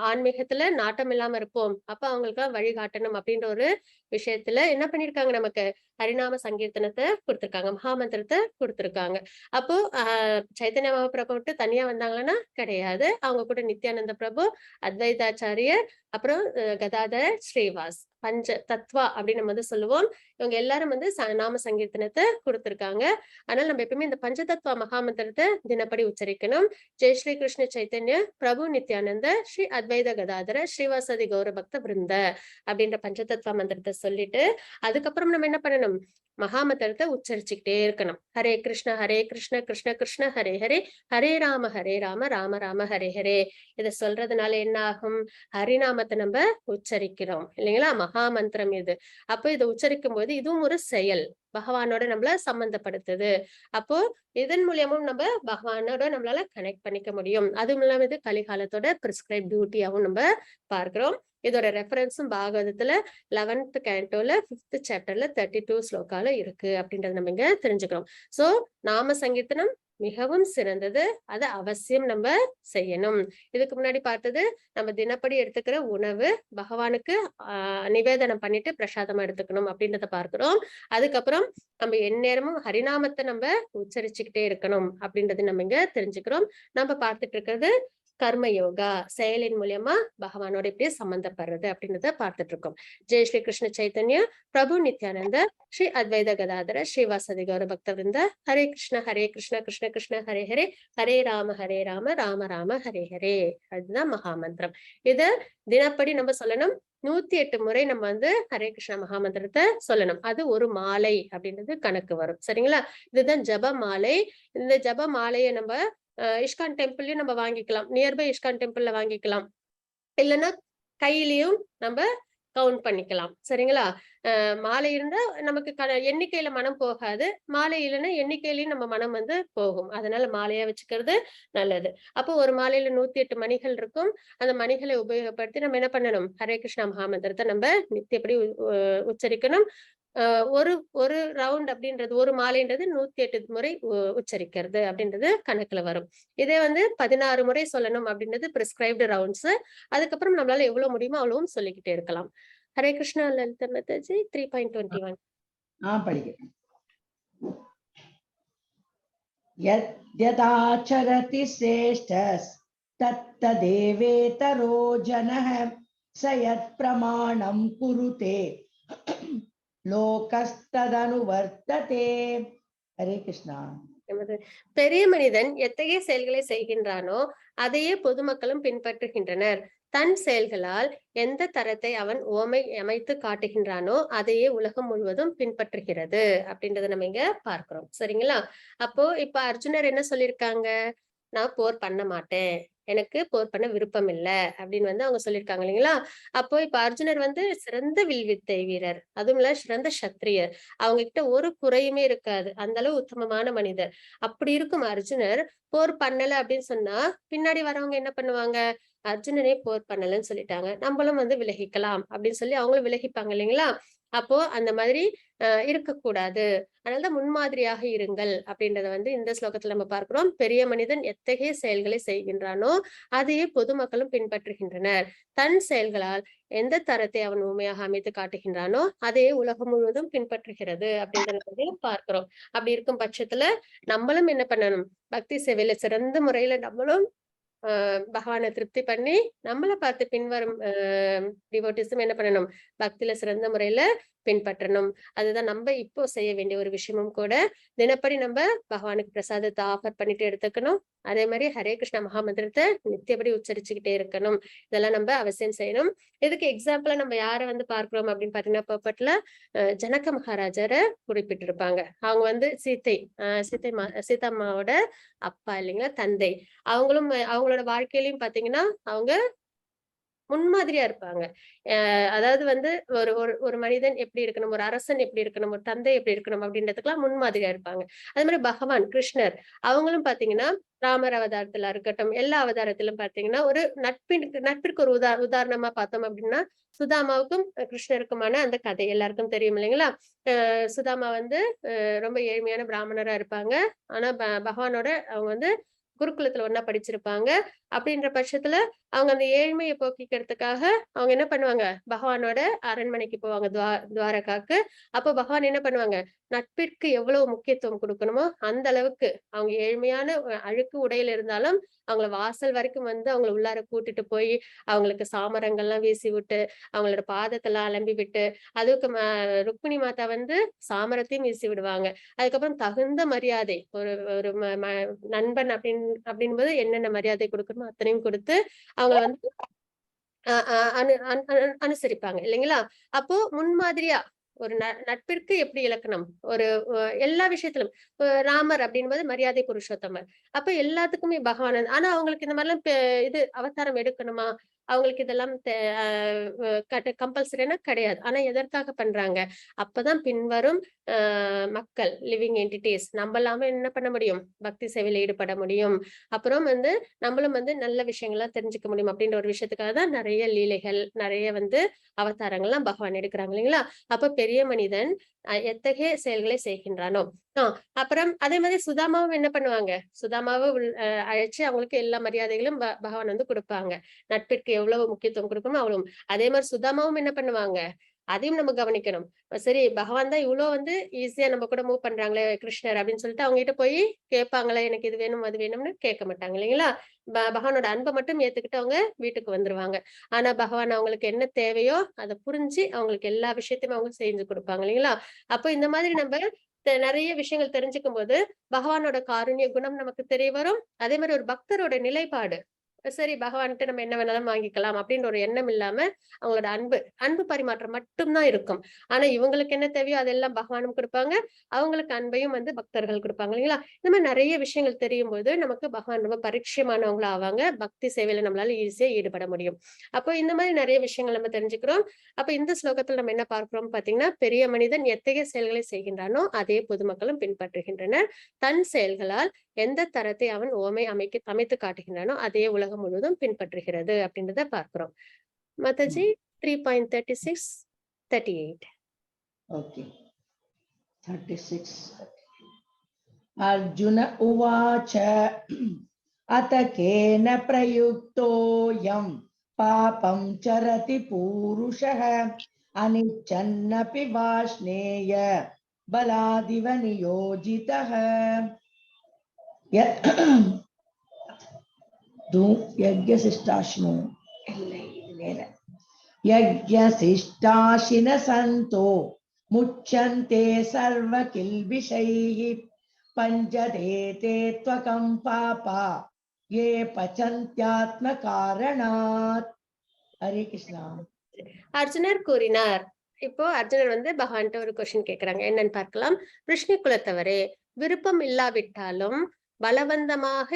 ஆன்மீகத்துல நாட்டம் இல்லாம இருப்போம். அப்ப அவங்களுக்கெல்லாம் வழிகாட்டணும் அப்படின்ற ஒரு விஷயத்துல என்ன பண்ணிருக்காங்க நமக்கு? ஹரிநாம சங்கீர்த்தனத்த குடுத்திருக்காங்க. மகாமந்திரத்த குடுத்திருக்காங்க. அப்போ சைத்தன்ய மகாபிரபு மட்டும் தனியா வந்தாங்கன்னா கிடையாது. அவங்க கூட நித்யானந்த பிரபு, அத்வைதாச்சாரியர், அப்புறம் கதாதர ஸ்ரீவாஸ். பஞ்ச தத்வா அப்படின்னு நம்ம வந்து சொல்லுவோம். இவங்க எல்லாரும் வந்து நாம சங்கீர்த்தனத்த குடுத்திருக்காங்க. அதனால நம்ம எப்பவுமே இந்த பஞ்சதத்வா மகாமந்திரத்த தினப்படி உச்சரிக்கணும். ஜெய் ஸ்ரீ கிருஷ்ண சைத்தன்ய பிரபு நித்யானந்த ஸ்ரீ அத்வைத கதாதர ஸ்ரீவாசதி கௌர பக்த விருந்த அப்படின்ற பஞ்சதத்வா மந்திரத்தை சொல்லிட்டு அதுக்கப்புறம் நம்ம என்ன பண்ணணும்? மகாமந்திரத்தை உச்சரிச்சுக்கிட்டே இருக்கணும். ஹரே கிருஷ்ண கிருஷ்ண கிருஷ்ண ஹரே ஹரே, ஹரே ராம ராம ராம ஹரே ஹரே. இத சொல்றதுனால என்ன ஆகும்? ஹரிநாமத்தை நம்ம உச்சரிக்கிறோம் இல்லைங்களா? மகாமந்திரம் இது. அப்போ இதை உச்சரிக்கும் போது இதுவும் ஒரு செயல். பகவானோட நம்மள சம்பந்தப்படுத்துது. அப்போ இதன் மூலியமும் நம்ம பகவானோட நம்மளால கனெக்ட் பண்ணிக்க முடியும். அதுவும் இல்லாம இது கலிகாலத்தோட பிரிஸ்கிரைப் டியூட்டியாவும் நம்ம பார்க்கிறோம். இதோட ரெஃபரன்ஸும் பாகவதத்துல 11th cantoல 5th chapterல 32 ஸ்லோகால இருக்கு அப்படின்றத நம்ம இங்க தெரிஞ்சுக்கிறோம். சோ நாம சங்கீர்த்தனம் மிகவும் சிறந்தது. அதை அவசியம் நம்ம செய்யணும். இதுக்கு முன்னாடி பார்த்தது நம்ம தினப்படி எடுத்துக்கிற உணவு பகவானுக்கு நிவேதனம் பண்ணிட்டு பிரசாதமா எடுத்துக்கணும் அப்படின்றத பார்க்கிறோம். அதுக்கப்புறம் நம்ம எந்நேரமும் ஹரிநாமத்தை நம்ம உச்சரிச்சுக்கிட்டே இருக்கணும் அப்படின்றது நம்ம இங்க தெரிஞ்சுக்கிறோம். நம்ம பார்த்துட்டு இருக்கிறது கர்ம யோகா செயலின் மூலியமா பகவானோட இப்படியே சம்பந்தப்படுறது அப்படின்றத பார்த்துட்டு இருக்கோம். ஜெய் ஸ்ரீ கிருஷ்ண சைத்தன்ய பிரபு நித்யானந்த ஸ்ரீ அத்வைத கதாதர ஸ்ரீவாசதி கௌர பக்த விருந்த ஹரே கிருஷ்ண கிருஷ்ண கிருஷ்ண ஹரே ஹரே, ஹரே ராம ராம ராம ஹரே ஹரே. அதுதான் மகாமந்திரம். இத தினப்படி நம்ம சொல்லணும். 108 முறை நம்ம வந்து ஹரே கிருஷ்ண மகாமந்திரத்தை சொல்லணும். அது ஒரு மாலை அப்படின்றது கணக்கு வரும். சரிங்களா? இதுதான் ஜப மாலை. இந்த ஜப மாலையை நம்ம இஸ்கான் டெம்பிள்லயும் நம்ம வாங்கிக்கலாம். நியர்பை இஸ்கான் டெம்பிள்ல வாங்கிக்கலாம். இல்லைன்னா கையிலயும் நம்ம கவுண்ட் பண்ணிக்கலாம். சரிங்களா? மாலை இருந்தா நமக்கு எண்ணிக்கையில மனம் போகாது. மாலை இல்லைன்னா எண்ணிக்கையிலயும் நம்ம மனம் வந்து போகும். அதனால மாலையா வச்சுக்கிறது நல்லது. அப்போ ஒரு மாலையில 108 மணிகள் இருக்கும். அந்த மணிகளை உபயோகப்படுத்தி நம்ம என்ன பண்ணணும்? ஹரே கிருஷ்ணா மகாமந்திரத்தை நம்ம நித்தியப்படி உச்சரிக்கணும். ஒரு ஒரு ரவுண்ட் அப்படின்றது, ஒரு மாலைன்றது 108 முறை உச்சரிக்கிறது அப்படின்றது கணக்குல வரும். இதே வந்து 16 முறை சொல்லணும் அப்படின்றது பிரிஸ்கிரைப்டு ரவுண்ட்ஸ். அதுக்கப்புறம் நம்மளால எவ்வளவு முடியுமோ அவ்வளவும் சொல்லிக்கிட்டே இருக்கலாம். ஹரே கிருஷ்ணா லலிதா மாதாஜி 3.21. படிக்கிறேன். यद्यदाचरति श्रेष्ठस् तत्तदेवेतरो जनः स यत्प्रमाणं कुरुते लोकस्तदनुवर्तते. हरे कृष्णा. நமது பெரிய மனிதன் எத்தகைய செயல்களை செய்கின்றானோ அதையே பொதுமக்களும் பின்பற்றுகின்றனர். தன் செயல்களால் எந்த தரத்தை அவன் உவமை அமைத்து காட்டுகின்றானோ அதையே உலகம் முழுவதும் பின்பற்றுகிறது அப்படின்றத நம்ம இங்க பார்க்கிறோம். சரிங்களா? அப்போ இப்ப அர்ஜுனர் என்ன சொல்லியிருக்காங்க? நான் போர் பண்ண மாட்டேன், எனக்கு போர் பண்ண விருப்பம் இல்ல அப்படின்னு வந்து அவங்க சொல்லியிருக்காங்க இல்லைங்களா? அப்போ இப்ப அர்ஜுனர் வந்து சிறந்த வில்வித்தை வீரர், அதுவும் இல்ல சிறந்த சத்திரியர். அவங்க கிட்ட ஒரு குறையுமே இருக்காது, அந்த அளவு உத்தமமான மனிதர். அப்படி இருக்கும் அர்ஜுனர் போர் பண்ணல அப்படின்னு சொன்னா பின்னாடி வரவங்க என்ன பண்ணுவாங்க? அர்ஜுனனே போர் பண்ணலன்னு சொல்லிட்டாங்க, நம்மளும் வந்து விலகிக்கலாம் அப்படின்னு சொல்லி அவங்களும் விலகிப்பாங்க இல்லைங்களா? அப்போ அந்த மாதிரி இருக்கக்கூடாது. அதனாலதான் முன்மாதிரியாக இருங்கள் அப்படின்றத வந்து இந்த ஸ்லோகத்துல நம்ம பார்க்கிறோம். பெரிய மனிதன் எத்தகைய செயல்களை செய்கின்றானோ அதையே பொதுமக்களும் பின்பற்றுகின்றனர். தன் செயல்களால் எந்த தரத்தை அவன் உண்மையாக அமைத்து காட்டுகின்றானோ அதையே உலகம் முழுவதும் பின்பற்றுகிறது அப்படின்றத வந்து பார்க்கிறோம். அப்படி இருக்கும் பட்சத்துல நம்மளும் என்ன பண்ணணும்? பக்தி சேவையில சிறந்த முறையில நம்மளும் பகவானை திருப்தி பண்ணி நம்மளை பார்த்து பின்வரும் டிவோட்டிஸும் என்ன பண்ணணும்? பக்தியில சிறந்த முறையில பின்பற்றணும். அதுதான் நம்ம இப்போ செய்ய வேண்டிய ஒரு விஷயமும் கூட. தினப்படி நம்ம பகவானுக்கு பிரசாதத்தை ஆஃபர் பண்ணிட்டு எடுத்துக்கணும். அதே மாதிரி ஹரே கிருஷ்ணா மகாமந்திரத்தை நித்தியபடி உச்சரிச்சுக்கிட்டே இருக்கணும். இதெல்லாம் நம்ம அவசியம் செய்யணும். இதுக்கு எக்ஸாம்பிளா நம்ம யாரை வந்து பார்க்கிறோம் அப்படின்னு பாத்தீங்கன்னா, பர்பட்ல ஜனக மகாராஜரை குறிப்பிட்டிருப்பாங்க. அவங்க வந்து சீதாம்மாவோட அப்பா இல்லைங்களா, தந்தை. அவங்களும் அவங்களோட வாழ்க்கையிலயும் பாத்தீங்கன்னா அவங்க முன்மாதிரியா இருப்பாங்க. அதாவது வந்து ஒரு ஒரு ஒரு மனிதன் எப்படி இருக்கணும், ஒரு அரசன் எப்படி இருக்கணும், ஒரு தந்தை எப்படி இருக்கணும் அப்படின்றதுக்கெல்லாம் முன்மாதிரியா இருப்பாங்க. அதே மாதிரி பகவான் கிருஷ்ணர் அவங்களும் பாத்தீங்கன்னா ராமர் அவதாரத்துல இருக்கட்டும், எல்லா அவதாரத்திலும் பாத்தீங்கன்னா ஒரு நட்பிற்கு ஒரு உதாரணமா பார்த்தோம் அப்படின்னா, சுதாமாவுக்கும் கிருஷ்ணருக்குமான அந்த கதை எல்லாருக்கும் தெரியும் இல்லைங்களா? சுதாமா வந்து ரொம்ப ஏழ்மையான பிராமணரா இருப்பாங்க. ஆனா பகவானோட அவங்க வந்து குருகுலத்துல ஒண்ணா படிச்சிருப்பாங்க. அப்படின்ற பட்சத்துல அவங்க அந்த ஏழ்மையை போக்கிக்கிறதுக்காக அவங்க என்ன பண்ணுவாங்க? பகவானோட அரண்மனைக்கு போவாங்க, துவாரகாக்கு. அப்போ பகவான் என்ன பண்ணுவாங்க? நட்பிற்கு எவ்வளவு முக்கியத்துவம் கொடுக்கணுமோ அந்த அளவுக்கு அவங்க ஏழ்மையான அழுக்கு உடையில இருந்தாலும் அவங்கள வாசல் வரைக்கும் வந்து அவங்கள உள்ளார கூட்டிட்டு போய் அவங்களுக்கு சாமரங்கள்லாம் வீசி விட்டு அவங்களோட பாதத்தெல்லாம் அலம்பி விட்டு, அதுக்கு ருக்மிணி மாதா வந்து சாமரத்தையும் வீசி விடுவாங்க. அதுக்கப்புறம் தகுந்த மரியாதை ஒரு ஒரு நண்பன் அப்படின்போது என்னென்ன மரியாதை கொடுக்கணுமோ அத்தனையும் கொடுத்து அவங்க வந்து அனுசரிப்பாங்க இல்லைங்களா? அப்போ முன்மாதிரியா ஒரு நட்பிற்கு எப்படி இலக்கணம், ஒரு எல்லா விஷயத்திலும் ராமர் அப்படின்போது மரியாதை புருஷோத்தமர். அப்ப எல்லாத்துக்குமே பகவான். ஆனா அவங்களுக்கு இந்த மாதிரிலாம் இது அவதாரம் எடுக்கணுமா, அவங்களுக்கு இதெல்லாம் கம்பல்சரினா கிடையாது. ஆனா எதற்காக பண்றாங்க? அப்பதான் பின்வரும் மக்கள், லிவிங் என்டிட்டிஸ் நம்ம இல்லாம என்ன பண்ண முடியும்? பக்தி சேவையில ஈடுபட முடியும். அப்புறம் வந்து நம்மளும் வந்து நல்ல விஷயங்கள்லாம் தெரிஞ்சுக்க முடியும் அப்படின்ற ஒரு விஷயத்துக்காக தான் நிறைய லீலைகள், நிறைய வந்து அவதாரங்கள்லாம் பகவான் எடுக்கிறாங்க இல்லைங்களா? அப்ப பெரிய மனிதன் எத்தகைய செயல்களை செய்கின்றானோ. அப்புறம் அதே மாதிரி சுதாமாவும் என்ன பண்ணுவாங்க? சுதாமாவை அழைச்சு அவங்களுக்கு எல்லா மரியாதைகளும் பகவான் வந்து கொடுப்பாங்க. நட்பிற்கு எவ்வளவு முக்கியத்துவம் கொடுக்கணுமோ அவ்வளவு. அதே மாதிரி சுதாமாவும் என்ன பண்ணுவாங்க? அதையும் நம்ம கவனிக்கணும். சரி, பகவான் தான் இவ்வளவு வந்து ஈஸியா நம்ம கூட மூவ் பண்றாங்களே கிருஷ்ணர் அப்படின்னு சொல்லிட்டு அவங்க கிட்ட போய் கேட்பாங்களே, எனக்கு இது வேணும் அது வேணும்னு கேட்க மாட்டாங்க இல்லைங்களா? பகவானோட அன்பை மட்டும் ஏத்துக்கிட்டு அவங்க வீட்டுக்கு வந்துருவாங்க. ஆனா பகவான் அவங்களுக்கு என்ன தேவையோ அதை புரிஞ்சு அவங்களுக்கு எல்லா விஷயத்தையுமே அவங்க செஞ்சு கொடுப்பாங்க இல்லைங்களா? அப்போ இந்த மாதிரி நம்ம நிறைய விஷயங்கள் தெரிஞ்சுக்கும் போது பகவானோட காருண்ய குணம் நமக்கு தெரிய வரும். அதே மாதிரி ஒரு பக்தரோட நிலைப்பாடு, சரி பகவான்கிட்ட நம்ம என்ன வேணாலும் வாங்கிக்கலாம் அப்படின்ற ஒரு எண்ணம் இல்லாம அவங்களோட அன்பு பரிமாற்றம் மட்டும்தான் இருக்கும். ஆனா இவங்களுக்கு என்ன தேவையோ அதெல்லாம் பகவானும் கொடுப்பாங்க, அவங்களுக்கு அன்பையும் வந்து பக்தர்கள் கொடுப்பாங்க இல்லைங்களா? இந்த மாதிரி நிறைய விஷயங்கள் தெரியும் போது நமக்கு பகவான் ரொம்ப பரிட்சயமானவங்களா ஆவாங்க. பக்தி சேவையில நம்மளால ஈஸியா ஈடுபட முடியும். அப்போ இந்த மாதிரி நிறைய விஷயங்கள் நம்ம தெரிஞ்சுக்கிறோம். அப்ப இந்த ஸ்லோகத்துல நம்ம என்ன பார்க்கிறோம் பாத்தீங்கன்னா, பெரிய மனிதன் எத்தகைய செயல்களை செய்கின்றானோ அதே பொதுமக்களும் பின்பற்றுகின்றனர். தன் செயல்களால் எந்த தரத்தை அவன் அமைத்து காட்டுகின்றானோ அதே உலகம் முழுவதும் பின்பற்றுகிறது அப்படின்றத பார்க்கிறோம். மாதாஜி 3.36, 38. Okay. 36. Arjuna uvacha अत केन प्रयुक्तोऽयं पापं चरति पूरुषः अनिच्छन्नपि वाष्णेय बलादिव नियोजितः यज्ञशिष्टाशिनो यज्ञशिष्टाशिन सन्तो मुच्यन्ते सर्वकिल्बिषैः पञ्चते ते त्वकं पापा ये पचन्त्यात्मकारणात्. हरे कृष्णा. அர்ஜுனர் கூறினார். இப்போ அர்ஜுனர் வந்து பகவான்கிட்ட ஒரு கொஸ்டின் கேக்குறாங்க. என்னன்னு பார்க்கலாம். விஷ்ணு குலத்தவரே, விருப்பம் இல்லாவிட்டாலும் பலவந்தமாக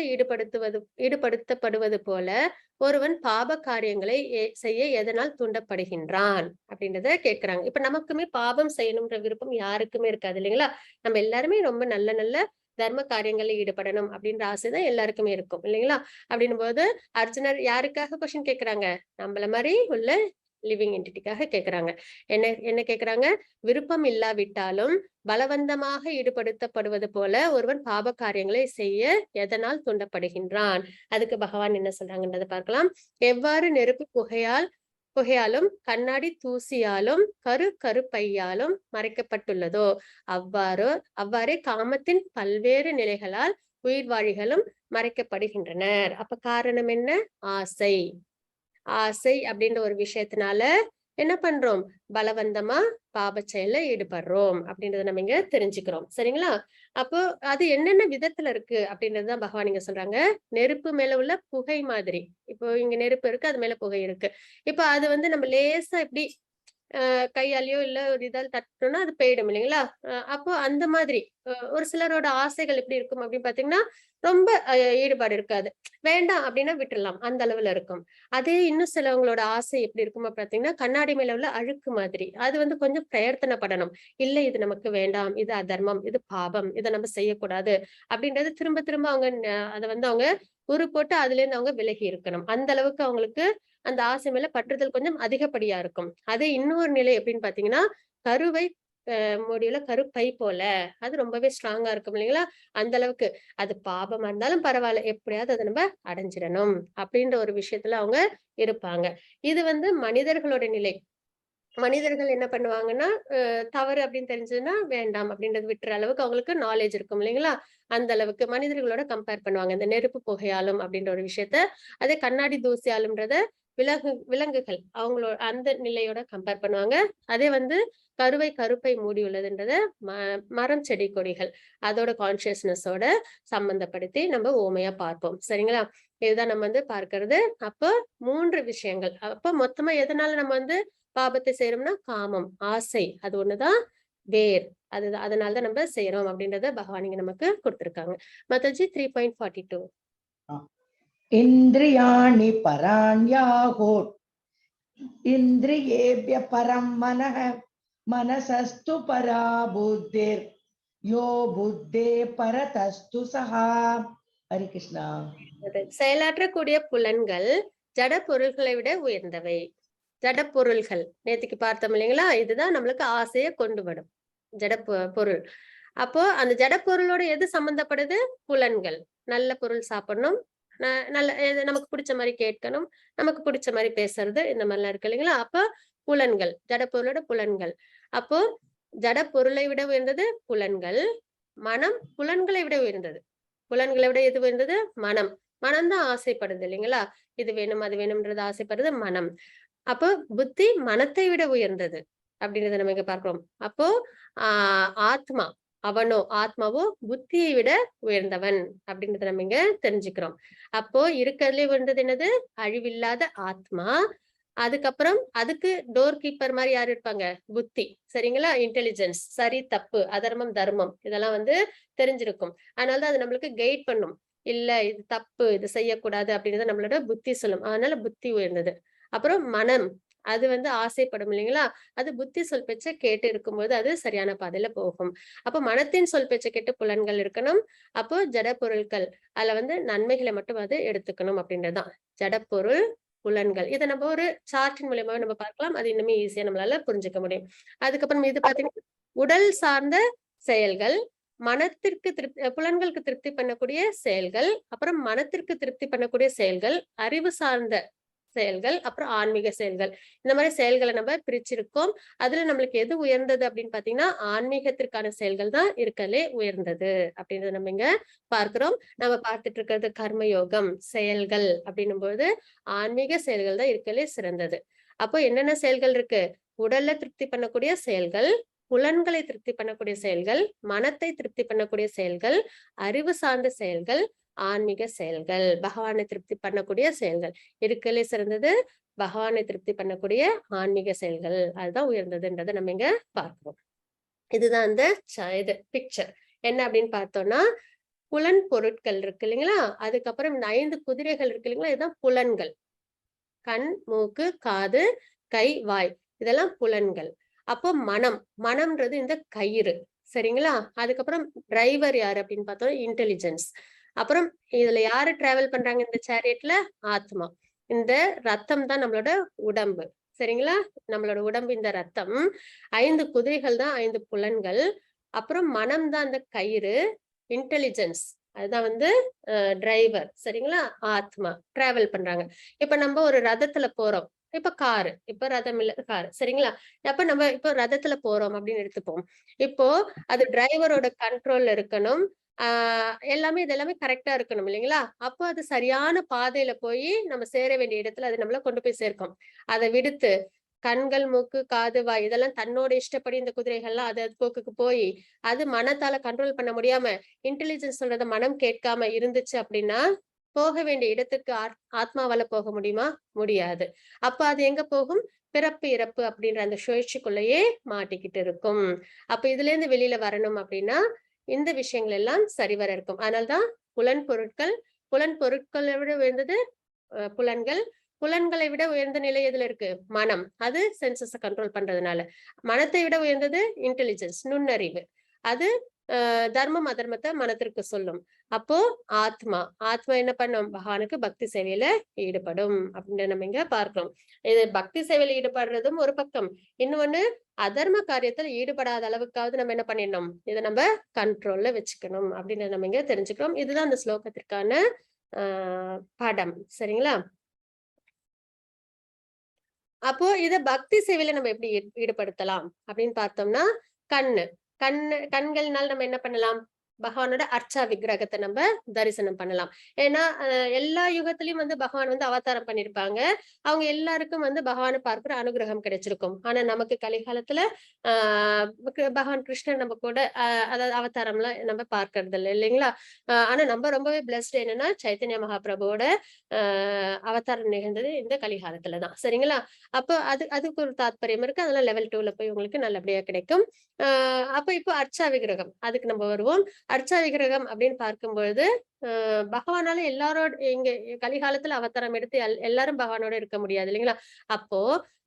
ஈடுபடுத்தப்படுவது போல ஒருவன் பாப காரியங்களை செய்ய எதனால் தூண்டப்படுகின்றான் அப்படின்றத கேட்கிறாங்க. இப்ப நமக்குமே பாபம் செய்யணும்ன்ற விருப்பம் யாருக்குமே இருக்காது இல்லைங்களா? நம்ம எல்லாருமே ரொம்ப நல்ல நல்ல தர்ம காரியங்களில் ஈடுபடணும் அப்படின்ற ஆசைதான் எல்லாருக்குமே இருக்கும் இல்லைங்களா? அப்படின்னும் போது அர்ஜுனர் யாருக்காக கொஸ்டின் கேட்கிறாங்க? நம்மள மாதிரி உள்ள லிவிங் என்டிட்டிக்காக கேக்குறாங்க. என்ன கேக்குறாங்க? விருப்பம் இல்லாவிட்டாலும் பலவந்தமாக ஈடுபடுத்தப்படுவது போல ஒருவன் பாப காரியங்களை செய்ய எதனால் தூண்டப்படுகின்றான்? அதுக்கு பகவான் என்ன சொல்றாங்கன்றதை பார்க்கலாம். எவ்வாறு நெருப்பு புகையாலும் கண்ணாடி தூசியாலும் கருப்பையாலும் மறைக்கப்பட்டுள்ளதோ அவ்வாறே காமத்தின் பல்வேறு நிலைகளால் உயிர்வாழிகளும் மறைக்கப்படுகின்றனர். அப்ப காரணம் என்ன? ஆசை அப்படின்ற ஒரு விஷயத்தினால என்ன பண்றோம்? பலவந்தமா பாப செயல்ல ஈடுபடுறோம் அப்படின்றத நம்ம இங்க தெரிஞ்சுக்கிறோம். சரிங்களா? அப்போ அது என்னென்ன விதத்துல இருக்கு அப்படின்றதுதான் பகவான் இங்க சொல்றாங்க. நெருப்பு மேல உள்ள புகை மாதிரி. இப்போ இங்க நெருப்பு இருக்கு, அது மேல புகை இருக்கு. இப்போ அது வந்து நம்ம லேசா இப்படி கையாலேயோ இல்ல ஒரு இதால் தட்டணும்னா அது போயிடும் இல்லைங்களா? அப்போ அந்த மாதிரி ஒரு சிலரோட ஆசைகள் எப்படி இருக்கும் அப்படின்னு பாத்தீங்கன்னா, ரொம்ப ஈடுபாடு இருக்காது. வேண்டாம் அப்படின்னா விட்டுறலாம், அந்த அளவுல இருக்கும். அதே இன்னும் சிலவங்களோட ஆசை எப்படி இருக்கும் பாத்தீங்கன்னா, கண்ணாடி மேல உள்ள அழுக்கு மாதிரி. அது வந்து கொஞ்சம் பிரயத்தனப்படணும். இல்ல இது நமக்கு வேண்டாம், இது அதர்மம், இது பாபம், இதை நம்ம செய்யக்கூடாது அப்படின்றது திரும்ப திரும்ப அவங்க அதை வந்து அவங்க உரு போட்டு அதுல இருந்து அவங்க விலகி இருக்கணும். அந்த அளவுக்கு அவங்களுக்கு அந்த ஆசை மேல பற்றுதல் கொஞ்சம் அதிகப்படியா இருக்கும். அதே இன்னொரு நிலை எப்படின்னு பாத்தீங்கன்னா, கருவை முடிவுல கருப்பை போல அது ரொம்பவே ஸ்ட்ராங்கா இருக்கும் இல்லைங்களா? அந்த அளவுக்கு அது பாபமா இருந்தாலும் பரவாயில்ல, எப்படியாவது அதை நம்ம அடைஞ்சிடணும் அப்படின்ற ஒரு விஷயத்துல அவங்க இருப்பாங்க. இது வந்து மனிதர்களோட நிலை. மனிதர்கள் என்ன பண்ணுவாங்கன்னா, தவறு அப்படின்னு தெரிஞ்சதுன்னா வேண்டாம் அப்படின்றது விட்டுற அளவுக்கு அவங்களுக்கு நாலேஜ் இருக்கும் இல்லைங்களா? அந்த அளவுக்கு மனிதர்களோட கம்பேர் பண்ணுவாங்க. இந்த நெருப்பு புகையாலும் அப்படின்ற ஒரு விஷயத்த. அதே கண்ணாடி தூசியாலும்ன்றத விலங்குகள் அவங்களோட அந்த நிலையோட கம்பேர் பண்ணுவாங்க. அதே வந்து கருப்பை மூடி உள்ளதுன்றத மரம் செடி கொடிகள் அதோட கான்சியஸ்னஸோட சம்பந்தப்படுத்தி நம்ம ஓமையா பார்ப்போம். சரிங்களா? இதுதான் நம்ம வந்து பார்க்கிறது. அப்போ 3 விஷயங்கள். அப்போ மொத்தமா எதனால நம்ம வந்து பாபத்தை செய்யறோம்னா, காமம், ஆசை, அது ஒண்ணுதான் வேர். அதனாலதான் நம்ம செய்யறோம் அப்படின்றத பகவான் இங்க நமக்கு கொடுத்திருக்காங்க. மாதாஜி 3.42. இந்திரியாணி பராண்யாஹோத் இந்திரியேப்ய பரம் மனஹ மனசஸ்து பரா புத்திர் யோ புத்தே பரதஸ்து சஹா. ஹரி கிருஷ்ணா. செயலாற்றக்கூடிய புலன்கள் ஜட பொருள்களை விட உயர்ந்தவை. ஜட பொருள்கள் நேத்திக்கு பார்த்தோம் இல்லைங்களா? இதுதான் நம்மளுக்கு ஆசையை கொண்டு வரும், ஜட பொருள். அப்போ அந்த ஜட பொருளோட எது சம்பந்தப்படுது? புலன்கள். நல்ல பொருள் சாப்பிடணும், நல்ல நமக்கு பிடிச்ச மாதிரி கேட்கணும், நமக்கு பிடிச்ச மாதிரி பேசுறது, இந்த மாதிரிலாம் இருக்கு இல்லைங்களா? அப்போ புலன்கள், ஜட பொருளோட புலன்கள். அப்போ ஜட பொருளை விட உயர்ந்தது புலன்கள். மனம் புலன்களை விட உயர்ந்தது. புலன்களை விட எது உயர்ந்தது? மனம் தான் ஆசைப்படுது இல்லைங்களா? இது வேணும் அது வேணும்ன்றது ஆசைப்படுறது மனம். அப்போ புத்தி மனத்தை விட உயர்ந்தது அப்படின்றத நம்ம இங்க பார்க்கிறோம். அப்போ ஆத்மாவோ புத்தியை விட உயர்ந்தவன் அப்படின்றத நம்ம இங்க தெரிஞ்சுக்கிறோம். அப்போ இருக்கிறதுலே உயர்ந்தது என்னது? அழிவில்லாத ஆத்மா. அதுக்கப்புறம் அதுக்கு டோர் கீப்பர் மாதிரி யாரு இருப்பாங்க? புத்தி. சரிங்களா? இன்டெலிஜென்ஸ், சரி தப்பு, அதர்மம் தர்மம் இதெல்லாம் வந்து தெரிஞ்சிருக்கும். அதனாலதான் அது நம்மளுக்கு கைட் பண்ணும். இல்ல இது தப்பு, இது செய்யக்கூடாது அப்படின்றத நம்மளோட புத்தி சொல்லும். அதனால புத்தி உயர்ந்தது. அப்புறம் மனம், அது வந்து ஆசைப்படும் இல்லைங்களா? அது புத்தி சொல் பேச்ச கேட்டு இருக்கும்போது அது சரியான பாதையில போகும். அப்போ மனத்தின் சொல் பேச்ச கேட்டு புலன்கள் இருக்கணும். அப்போ ஜட பொருட்கள் அதுல வந்து நன்மைகளை மட்டும் அது எடுத்துக்கணும் அப்படின்றதுதான். ஜட பொருள், புலன்கள். இதை நம்ம ஒரு சார்ட்டின் மூலியமாவே நம்ம பார்க்கலாம். அது இன்னுமே ஈஸியா நம்மளால புரிஞ்சுக்க முடியும். அதுக்கப்புறம் இது பாத்தீங்கன்னா உடல் சார்ந்த செயல்கள், மனத்திற்கு புலன்களுக்கு திருப்தி பண்ணக்கூடிய செயல்கள், அப்புறம் மனத்திற்கு திருப்தி பண்ணக்கூடிய செயல்கள், அறிவு சார்ந்த செயல்கள், அப்புறம் ஆன்மீக செயல்கள். இந்த மாதிரி செயல்களை நம்ம பிரிச்சிருக்கோம். அதுல நம்மளுக்கு எது உயர்ந்தது அப்படின்னு பாத்தீங்கன்னா ஆன்மீகத்திற்கான செயல்கள் தான் இருக்கலே உயர்ந்தது அப்படின்றத நம்ம இங்க பார்க்கிறோம். நம்ம பார்த்துட்டு இருக்கிறது கர்மயோகம் செயல்கள் அப்படின்னும் போது ஆன்மீக செயல்கள் தான் இருக்கலே சிறந்தது. அப்போ என்னென்ன செயல்கள் இருக்கு? உடல்ல திருப்தி பண்ணக்கூடிய செயல்கள், புலன்களை திருப்தி பண்ணக்கூடிய செயல்கள், மனத்தை திருப்தி பண்ணக்கூடிய செயல்கள், அறிவு சார்ந்த செயல்கள், ஆன்மீக செயல்கள், பகவானை திருப்தி பண்ணக்கூடிய செயல்கள். இருக்கலே சிறந்தது பகவானை திருப்தி பண்ணக்கூடிய ஆன்மீக செயல்கள். அதுதான் உயர்ந்ததுன்றதை நம்ம இங்க பார்க்கிறோம். இதுதான் அந்த இது பிக்சர். என்ன அப்படின்னு பார்த்தோம்னா புலன் பொருட்கள் இருக்கு இல்லைங்களா, அதுக்கப்புறம் இந்த 5 குதிரைகள் இருக்கு இல்லைங்களா, இதுதான் புலன்கள். கண், மூக்கு, காது, கை, வாய், இதெல்லாம் புலன்கள். அப்போ மனம்ன்றது இந்த கயிறு. சரிங்களா? அதுக்கப்புறம் டிரைவர் யாரு அப்படின்னு பார்த்தோம், இன்டெலிஜென்ஸ். அப்புறம் இதுல யாரு டிராவல் பண்றாங்க இந்த சேரியட்ல? ஆத்மா. இந்த ரத்தம் தான் நம்மளோட உடம்பு. சரிங்களா? நம்மளோட உடம்பு இந்த ரத்தம். 5 குதிரைகள் தான் 5 புலன்கள். அப்புறம் மனம் தான் அந்த கயிறு, இன்டெலிஜென்ஸ் அதுதான் வந்து டிரைவர். சரிங்களா? ஆத்மா டிராவல் பண்றாங்க. இப்ப நம்ம ஒரு ரதத்துல போறோம். இப்ப காரு, இப்ப ரதம் இல்ல காரு. சரிங்களா? அப்ப நம்ம இப்ப ரதத்துல போறோம் அப்படின்னு எடுத்துப்போம். இப்போ அது டிரைவரோட கண்ட்ரோல்ல இருக்கணும். எல்லாமே இதெல்லாமே கரெக்டா இருக்கணும் இல்லைங்களா? அப்போ அது சரியான பாதையில போய் நம்ம சேர வேண்டிய இடத்துல அது நம்மள கொண்டு போய் சேர்க்கும். அதை விடுத்து கண்கள், மூக்கு, காது, வாய் இதெல்லாம் தன்னோட இஷ்டப்படி இந்த குதிரைகள்லாம் அது போக்குக்கு போய் அது மனத்தால கண்ட்ரோல் பண்ண முடியாம இன்டெலிஜென்ஸ் சொல்றத மனம் கேட்காம இருந்துச்சு அப்படின்னா போக வேண்டிய இடத்துக்கு ஆத்மாவால போக முடியுமா? முடியாது. அப்ப அது எங்க போகும்? பிறப்பு இறப்பு அப்படின்ற அந்த சுழற்சிக்குள்ளேயே மாட்டிக்கிட்டு இருக்கும். அப்ப இதுல இருந்து வெளியில வரணும் அப்படின்னா இந்த விஷயங்கள் எல்லாம் சரிவர இருக்கும். அதனால்தான் புலன் பொருட்களை விட உயர்ந்தது புலன்கள். புலன்களை விட உயர்ந்த நிலை எதுல இருக்கு? மனம். அது சென்சஸ கண்ட்ரோல் பண்றதுனால. மனத்தை விட உயர்ந்தது இன்டெலிஜென்ஸ், நுண்ணறிவு. அது தர்மம் அதர்மத்தை மனத்திற்கு சொல்லும். அப்போ ஆத்மா என்ன பண்ணும்? பகவானுக்கு பக்தி சேவையில ஈடுபடும் அப்படின்னு நம்ம இங்க பார்க்கிறோம். இது பக்தி சேவையில ஈடுபடுறதும் ஒரு பக்கம், இன்னொன்னு அதர்ம காரியத்தில் ஈடுபடாத அளவுக்காவது நம்ம என்ன பண்ணிடணும்? இதை நம்ம கண்ட்ரோல்ல வச்சுக்கணும் அப்படின்னு நம்ம இங்க தெரிஞ்சுக்கிறோம். இதுதான் அந்த ஸ்லோகத்திற்கான படம். சரிங்களா? அப்போ இத பக்தி சேவையில நம்ம எப்படி ஈடுபடுத்தலாம் அப்படின்னு பார்த்தோம்னா கண்கள்னால நம்ம என்ன பண்ணலாம்? பகவானோட அர்ச்சா விக்கிரகத்தை நம்ம தரிசனம் பண்ணலாம். ஏன்னா எல்லா யுகத்திலயும் வந்து பகவான் வந்து அவதாரம் பண்ணிருப்பாங்க. அவங்க எல்லாருக்கும் வந்து பகவானை பார்க்கிற அனுகிரகம் கிடைச்சிருக்கும். ஆனா நமக்கு கலிகாலத்துல பகவான் கிருஷ்ணன் நம்ம கூட அதாவது அவதாரம் எல்லாம் நம்ம பார்க்கறது இல்லை இல்லைங்களா? ஆனா நம்ம ரொம்பவே பிளஸ்ட் என்னன்னா சைத்தன்ய மகாபிரபுவோட அவதாரம் நிகழ்ந்தது இந்த கலிகாலத்துலதான். சரிங்களா? அப்போ அதுக்கு ஒரு தாத்பரியம் இருக்கு. அதெல்லாம் லெவல் 2ல போய் உங்களுக்கு நல்லபடியா கிடைக்கும். அப்ப இப்போ அர்ச்சா விக்கிரகம் அதுக்கு நம்ம வருவோம். அர்ச்சா விக்கிரகம் அப்படின்னு பார்க்கும்பொழுது பகவானால எல்லாரோட இங்க கலிகாலத்துல அவதாரம் எடுத்து எல்லாரும் பகவானோட இருக்க முடியாது இல்லைங்களா? அப்போ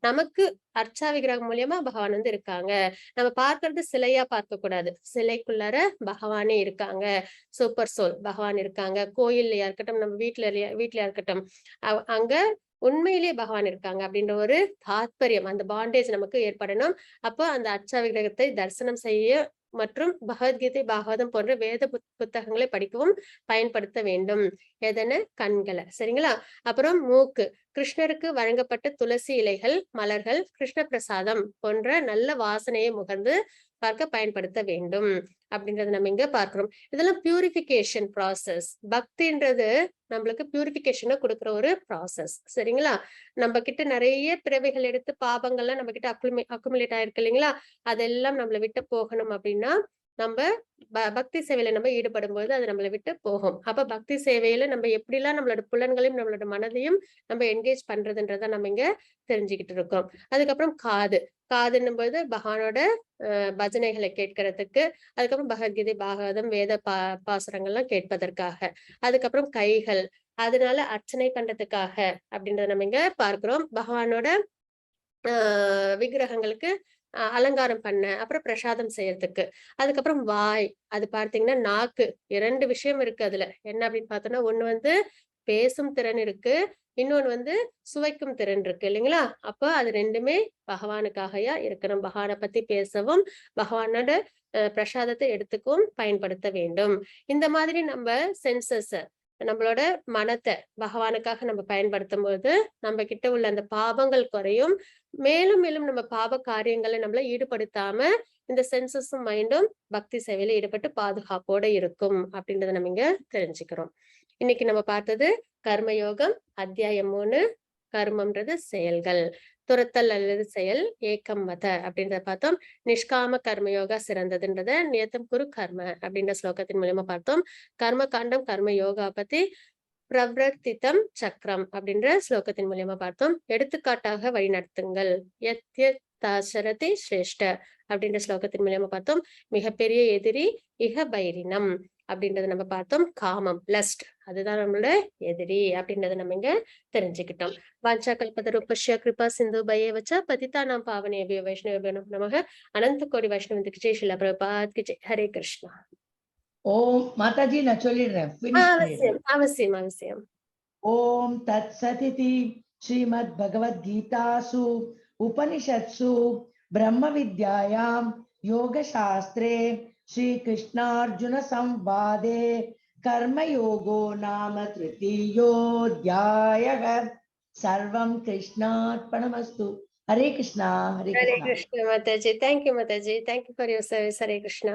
நமக்கு அர்ச்சா விக்கிரகம் மூலியமா பகவான் வந்து இருக்காங்க. நம்ம பார்க்கறது சிலையா பார்க்க கூடாது. சிலைக்குள்ளார பகவானே இருக்காங்க. சூப்பர் சோல் பகவான் இருக்காங்க. கோயில்லையா இருக்கட்டும், நம்ம வீட்டுலயா இருக்கட்டும், அங்க உண்மையிலேயே பகவான் இருக்காங்க அப்படின்ற ஒரு தாத்பரியம், அந்த பாண்டேஜ் நமக்கு ஏற்படணும். அப்போ அந்த அர்ச்சா விக்கிரகத்தை தரிசனம் செய்ய மற்றும் பகவத்கீதை, பாகவதம் போன்ற வேத புத்தகங்களை படிக்கவும் பயன்படுத்த வேண்டும். எதன? கண்களை. சரிங்களா? அப்புறம் மூக்கு, கிருஷ்ணருக்கு வழங்கப்பட்ட துளசி இலைகள், மலர்கள், கிருஷ்ண பிரசாதம் போன்ற நல்ல வாசனையை முகர்ந்து பார்க்க பயன்படுத்த வேண்டும் அப்படின்றத நம்ம இங்க பார்க்கிறோம். இதெல்லாம் பியூரிபிகேஷன் ப்ராசஸ். பக்தின்றது நம்மளுக்கு பியூரிபிகேஷனை கொடுக்குற ஒரு ப்ராசஸ். சரிங்களா? நம்ம கிட்ட நிறைய பிறவைகள் எடுத்து பாபங்கள்லாம் நம்ம கிட்ட அக்குமுலேட் ஆயிருக்கு இல்லைங்களா? அதெல்லாம் நம்மளை விட்டு போகணும் அப்படின்னா நம்ம பக்தி சேவையில நம்ம ஈடுபடும் போது அது நம்மளை விட்டு போகும். அப்ப பக்தி சேவையில நம்ம எப்படிலாம் நம்மளோட புலன்களையும் நம்மளோட மனதையும் நம்ம என்கேஜ் பண்றதுன்றத நம்ம இங்க தெரிஞ்சுக்கிட்டு இருக்கோம். அதுக்கப்புறம் காதுன்னும் போது பகவானோட பஜனைகளை கேட்கறதுக்கு, அதுக்கப்புறம் பகவத்கீதை, பாகவதம், வேத பாசுரங்கள்லாம் கேட்பதற்காக. அதுக்கப்புறம் கைகள், அதனால அர்ச்சனை பண்றதுக்காக அப்படின்றத நம்ம இங்க பார்க்கிறோம். பகவானோட விக்கிரகங்களுக்கு அலங்காரம் பண்ண, அப்புறம் பிரசாதம் செய்யறதுக்கு. அதுக்கப்புறம் வாய், அது பார்த்தீங்கன்னா நாக்கு. 2 விஷயம் இருக்கு அதுல. என்ன அப்படின்னு பார்த்தோம்னா, ஒண்ணு வந்து பேசும் திறன் இருக்கு, இன்னொன்னு வந்து சுவைக்கும் திறன் இருக்கு இல்லைங்களா? அப்ப அது ரெண்டுமே பகவானுக்காகயா இருக்கணும். பகவானை பத்தி பேசவும், பகவானோட பிரசாதத்தை எடுத்துக்கவும் பயன்படுத்த வேண்டும். இந்த மாதிரி நம்ம சென்சஸ் நம்மளோட மனத்தை பகவானுக்காக நம்ம பயன்படுத்தும் போது நம்ம கிட்ட உள்ள அந்த பாவங்கள் குறையும். மேலும் மேலும் நம்ம பாவ காரியங்களை நம்மள ஈடுபடுத்தாம இந்த சென்சஸும் மைண்டும் பக்தி சேவையில ஈடுபட்டு பாதுகாப்போட இருக்கும் அப்படின்றத நம்ம இங்க தெரிஞ்சுக்கிறோம். இன்னைக்கு நம்ம பார்த்தது கர்மயோகம் அத்தியாயம் 3. கர்மம்ன்றது செயல்கள், துரத்தல் அல்லது செயல், ஏக்கம் மத அப்படின்றத பார்த்தோம். நிஷ்காம கர்மயோகா சிறந்ததுன்றத நியத்தம் குரு கர்ம அப்படின்ற ஸ்லோகத்தின் மூலமா பார்த்தோம். கர்ம காண்டம் கர்ம யோகா பத்தி பிரவர்த்திதம் சக்கரம் அப்படின்ற ஸ்லோகத்தின் மூலியமா பார்த்தோம். எடுத்துக்காட்டாக வழிநடத்துங்கள், யத்யதாசரதி சிரேஷ்ட அப்படின்ற ஸ்லோகத்தின் மூலியமா பார்த்தோம். மிகப்பெரிய எதிரி இக பைரினம் அப்படின்றத நம்ம பார்த்தோம். காமம், லஸ்ட், அதுதான் நம்மளோட எதிரி அப்படின்றத நம்ம இங்க தெரிஞ்சுக்கிட்டோம். வாஞ்சா கல்பதரூபஸ்ய கிருபா சிந்து பையவச்ச பதிதானாம் பாவனேபியோ வைஷ்ணவேபியோ நமः. அனந்த கோடி வைஷ்ணவத்துக்கு ஜெய் ஸ்ரீல பிரபுபாத் கி ஜெய். ஹரே கிருஷ்ணா. ஓம் மாதாஜி நான் சொல்லிடுறேன். அவசியம் அவசியம் அவசியம். ஓம் தத் சதிதி ஸ்ரீமத் பகவத்கீதாசு உபனிஷத்சு பிரம்ம வித்யாயாம் யோக சாஸ்திரே ஸ்ரீ கிருஷ்ணார்ஜுன சம்வாதே கர்மயோகோ நாம த்ரிதீயோऽध्यायः. சர்வம் கிருஷ்ணார்ப்பணமஸ்து. Hare Krishna. Hare Hare Krishna. Krishna, Mataji. Thank you, Mataji. Thank you for your service. Hare Krishna.